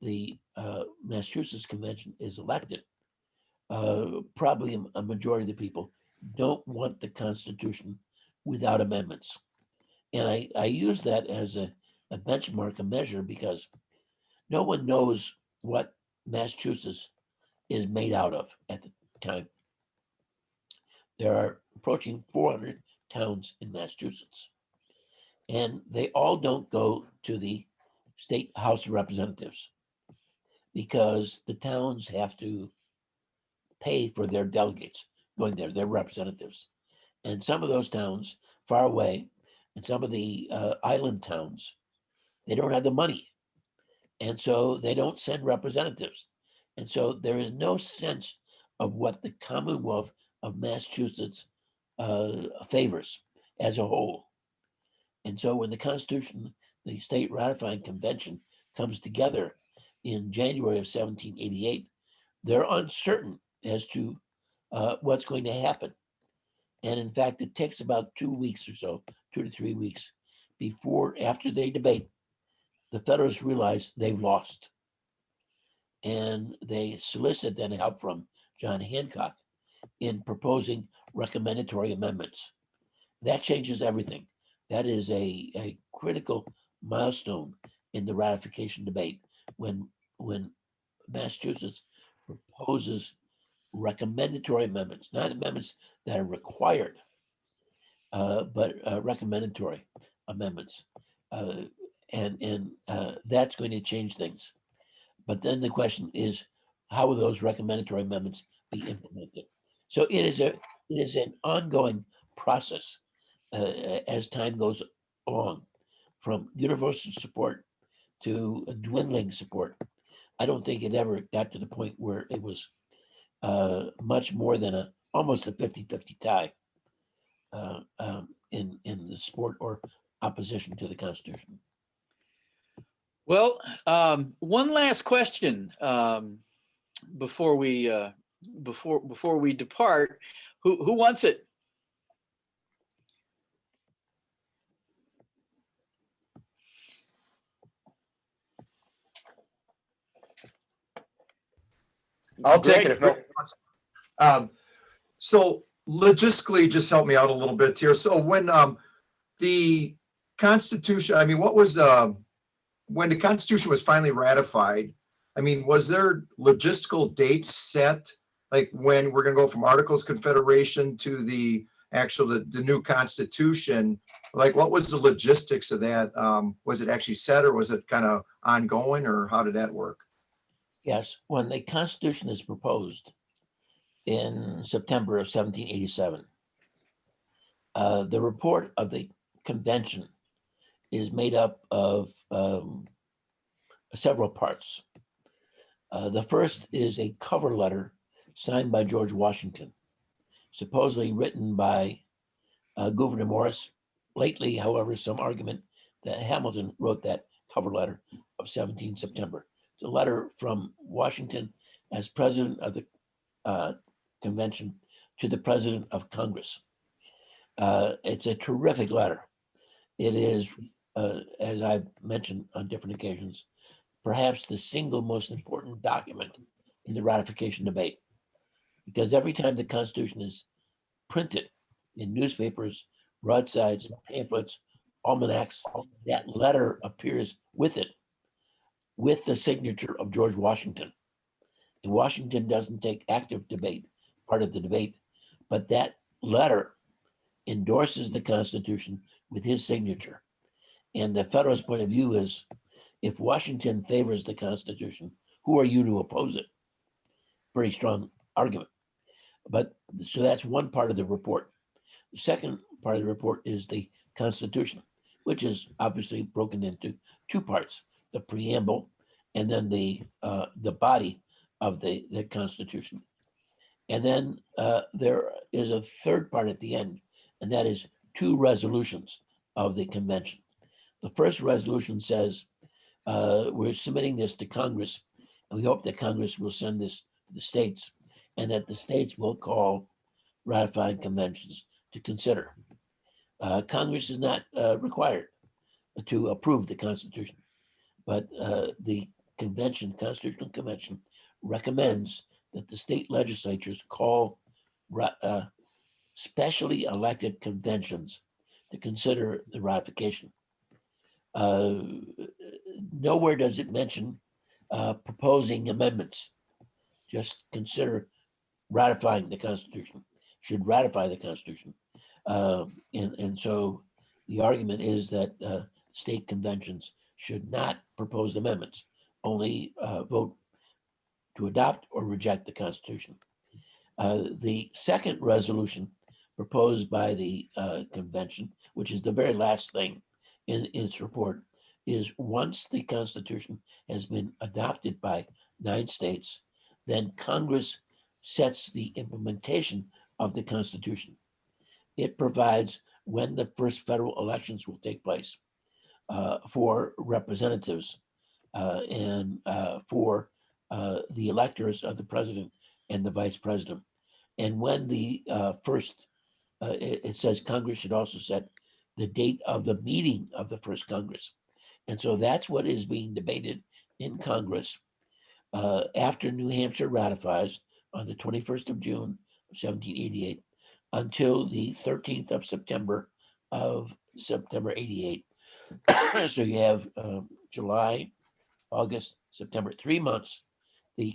the Massachusetts Convention is elected, probably a majority of the people don't want the Constitution without amendments. And I use that as a benchmark, a measure, because no one knows what Massachusetts is made out of at the time. There are approaching 400 towns in Massachusetts, and they all don't go to the State House of Representatives because the towns have to pay for their delegates going there, their representatives. And some of those towns far away, and some of the island towns, they don't have the money. And so they don't send representatives. And so there is no sense of what the Commonwealth of Massachusetts favors as a whole. And so when the Constitution, the state ratifying convention, comes together in January of 1788, they're uncertain as to what's going to happen. And in fact, it takes about 2 weeks or so, 2 to 3 weeks, after they debate, the Federalists realize they've lost. And they solicit then help from John Hancock in proposing recommendatory amendments. That changes everything. That is a critical milestone in the ratification debate when Massachusetts proposes recommendatory amendments, not amendments that are required, but recommendatory amendments. that's going to change things. But then the question is, how will those recommendatory amendments be implemented? So it is an ongoing process as time goes along, from universal support to dwindling support. I don't think it ever got to the point where it was much more than almost a 50-50 tie in the support or opposition to the Constitution. Well, one last question before we depart. Who wants it? I'll take Greg? it if no one wants. So logistically, just help me out a little bit here. So when the Constitution, I mean, what was when the Constitution was finally ratified? I mean, was there logistical dates set, like when we're going to go from Articles of Confederation to the actual the new Constitution? Like, what was the logistics of that? Was it actually set, or was it kind of ongoing, or how did that work? Yes, when the Constitution is proposed in September of 1787, the report of the convention is made up of several parts. The first is a cover letter signed by George Washington, supposedly written by Gouverneur Morris. Lately, however, some argument that Hamilton wrote that cover letter of 17 September. It's a letter from Washington as president of the convention to the president of Congress. It's a terrific letter. It is, as I've mentioned on different occasions, perhaps the single most important document in the ratification debate, because every time the Constitution is printed in newspapers, broadsides, pamphlets, almanacs, that letter appears with it, with the signature of George Washington. And Washington doesn't take active part of the debate, but that letter endorses the Constitution with his signature. And the Federalist point of view is, if Washington favors the Constitution, who are you to oppose it? Very strong argument. But so that's one part of the report. The second part of the report is the Constitution, which is obviously broken into two parts: the preamble and then the body of the Constitution. And then there is a third part at the end, and that is two resolutions of the convention. The first resolution says, we're submitting this to Congress, and we hope that Congress will send this to the states, and that the states will call ratifying conventions to consider. Congress is not required to approve the Constitution, but the Constitutional Convention recommends that the state legislatures call specially elected conventions to consider the ratification. Nowhere does it mention proposing amendments. Just consider ratifying the Constitution. Should ratify the Constitution. And so the argument is that state conventions should not propose amendments, only vote to adopt or reject the Constitution. The second resolution proposed by the convention, which is the very last thing in its report, is once the Constitution has been adopted by 9 states, then Congress sets the implementation of the Constitution. It provides when the first federal elections will take place for representatives and for the electors of the president and the vice president. And when the it says Congress should also set the date of the meeting of the first Congress. And so that's what is being debated in Congress after New Hampshire ratifies on the 21st of June of 1788 until the 13th of September of September 88. So you have July, August, September, 3 months. The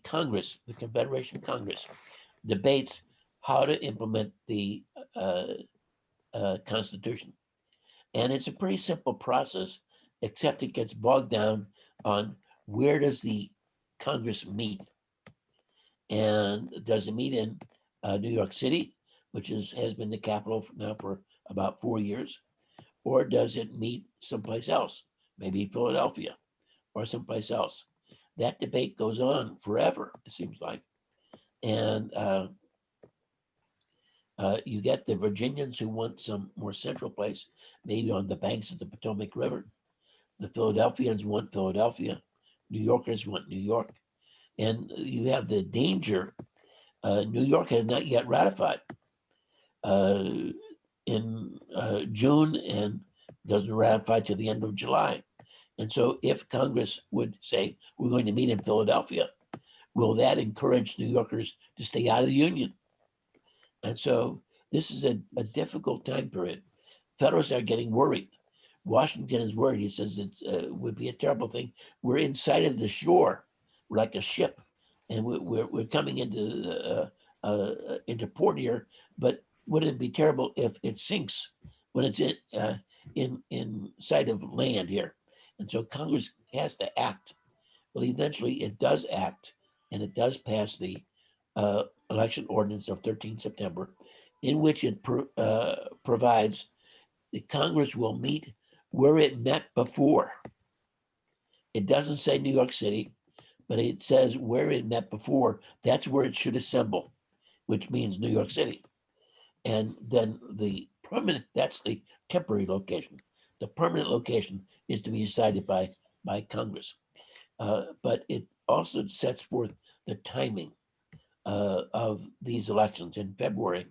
Congress, the Confederation Congress, debates how to implement the Constitution. And it's a pretty simple process, except it gets bogged down on where does the Congress meet? And does it meet in New York City, which has been the capital now for about 4 years? Or does it meet someplace else, maybe Philadelphia or someplace else? That debate goes on forever, it seems like. And you get the Virginians who want some more central place, maybe on the banks of the Potomac River. The Philadelphians want Philadelphia. New Yorkers want New York. And you have the danger, New York has not yet ratified in June and doesn't ratify to the end of July. And so if Congress would say, we're going to meet in Philadelphia, will that encourage New Yorkers to stay out of the Union? And so this is a difficult time period. Federalists are getting worried. Washington is worried. He says it would be a terrible thing. We're inside of the shore. We're like a ship, and we're coming into port here. But wouldn't it be terrible if it sinks when it's in sight of land here? And so Congress has to act. Well, eventually it does act, and it does pass the election ordinance of 13 September, in which it provides the Congress will meet where it met before. It doesn't say New York City, but it says where it met before. That's where it should assemble, which means New York City. And then the permanent, that's the temporary location. The permanent location is to be decided by Congress. But it also sets forth the timing of these elections in February.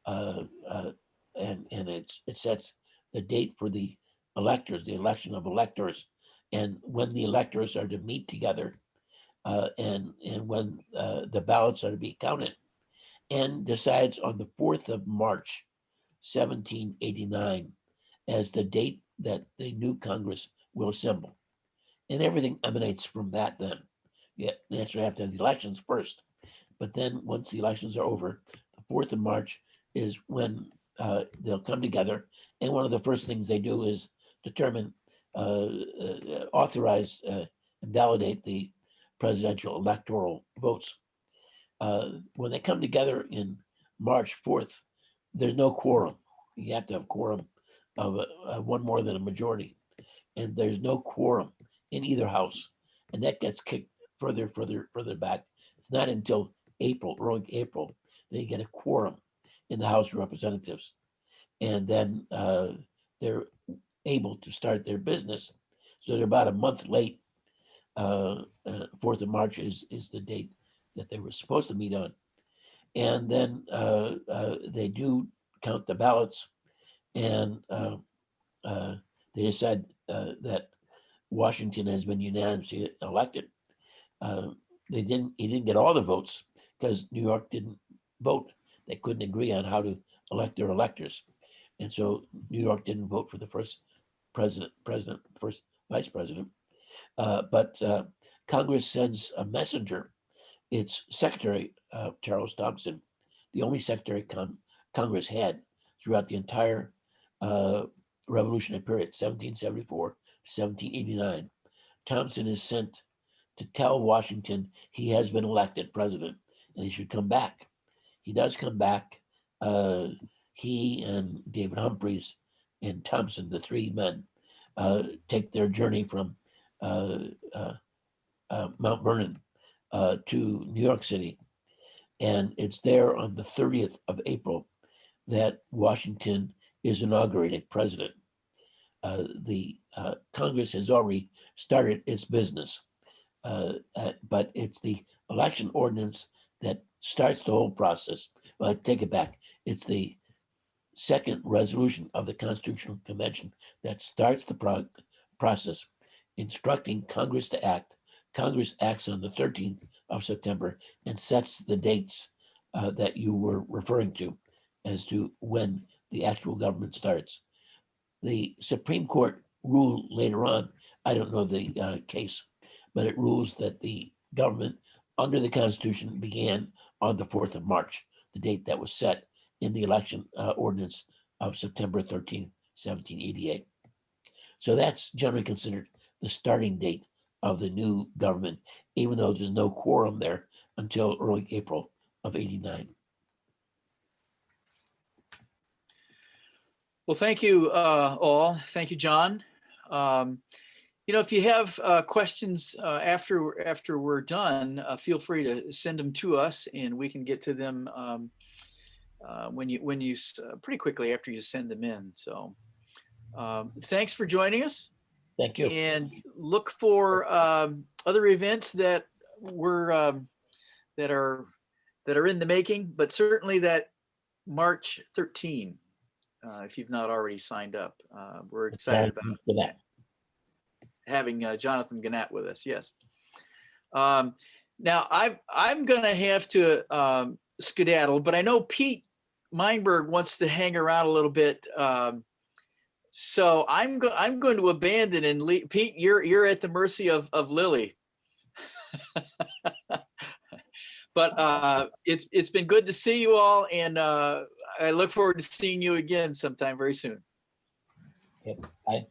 And it sets the date for the electors, the election of electors, and when the electors are to meet together, and when the ballots are to be counted, and decides on the 4th of March, 1789, as the date that the new Congress will assemble. And everything emanates from that then. Yeah, naturally have to have the elections first. But then once the elections are over, the 4th of March is when they'll come together. And one of the first things they do is determine, authorize, and validate the presidential electoral votes. When they come together in March 4th, there's no quorum. You have to have quorum of one more than a majority. And there's no quorum in either house. And that gets kicked further back. It's not until April, early April, they get a quorum in the House of Representatives. And then they're able to start their business. So they're about a month late. 4th of March is the date that they were supposed to meet on. And then they do count the ballots, and they decide that Washington has been unanimously elected. He didn't get all the votes because New York didn't vote. They couldn't agree on how to elect their electors. And so New York didn't vote for the first president, first vice president. But Congress sends a messenger. Its secretary, Charles Thompson, the only secretary Congress had throughout the entire revolutionary period, 1774 to 1789. Thompson is sent to tell Washington he has been elected president and he should come back. He does come back. He and David Humphreys and Thompson, the three men, take their journey from Mount Vernon to New York City. And it's there on the 30th of April that Washington is inaugurated president. The Congress has already started its business, but it's the election ordinance that starts the whole process. Well, I take it back. It's the second resolution of the Constitutional Convention that starts the process, instructing Congress to act. Congress acts on the 13th of September and sets the dates that you were referring to as to when the actual government starts. The Supreme Court ruled later on, I don't know the case, but it rules that the government under the Constitution began on the 4th of March, the date that was set in the election ordinance of September 13th, 1788. So that's generally considered the starting date of the new government, even though there's no quorum there until early April of 89. Well, thank you all. Thank you, John. If you have questions after we're done, feel free to send them to us, and we can get to them pretty quickly after you send them in. So, thanks for joining us. Thank you. And look for other events that that are in the making, but certainly that March 13. If you've not already signed up, we're excited about having Jonathan Gannett with us. Yes. Now I'm going to have to skedaddle, but I know Pete Meinberg wants to hang around a little bit. So I'm going to abandon and leave. Pete, you're at the mercy of Lily. But it's been good to see you all, and I look forward to seeing you again sometime very soon. Okay. Bye.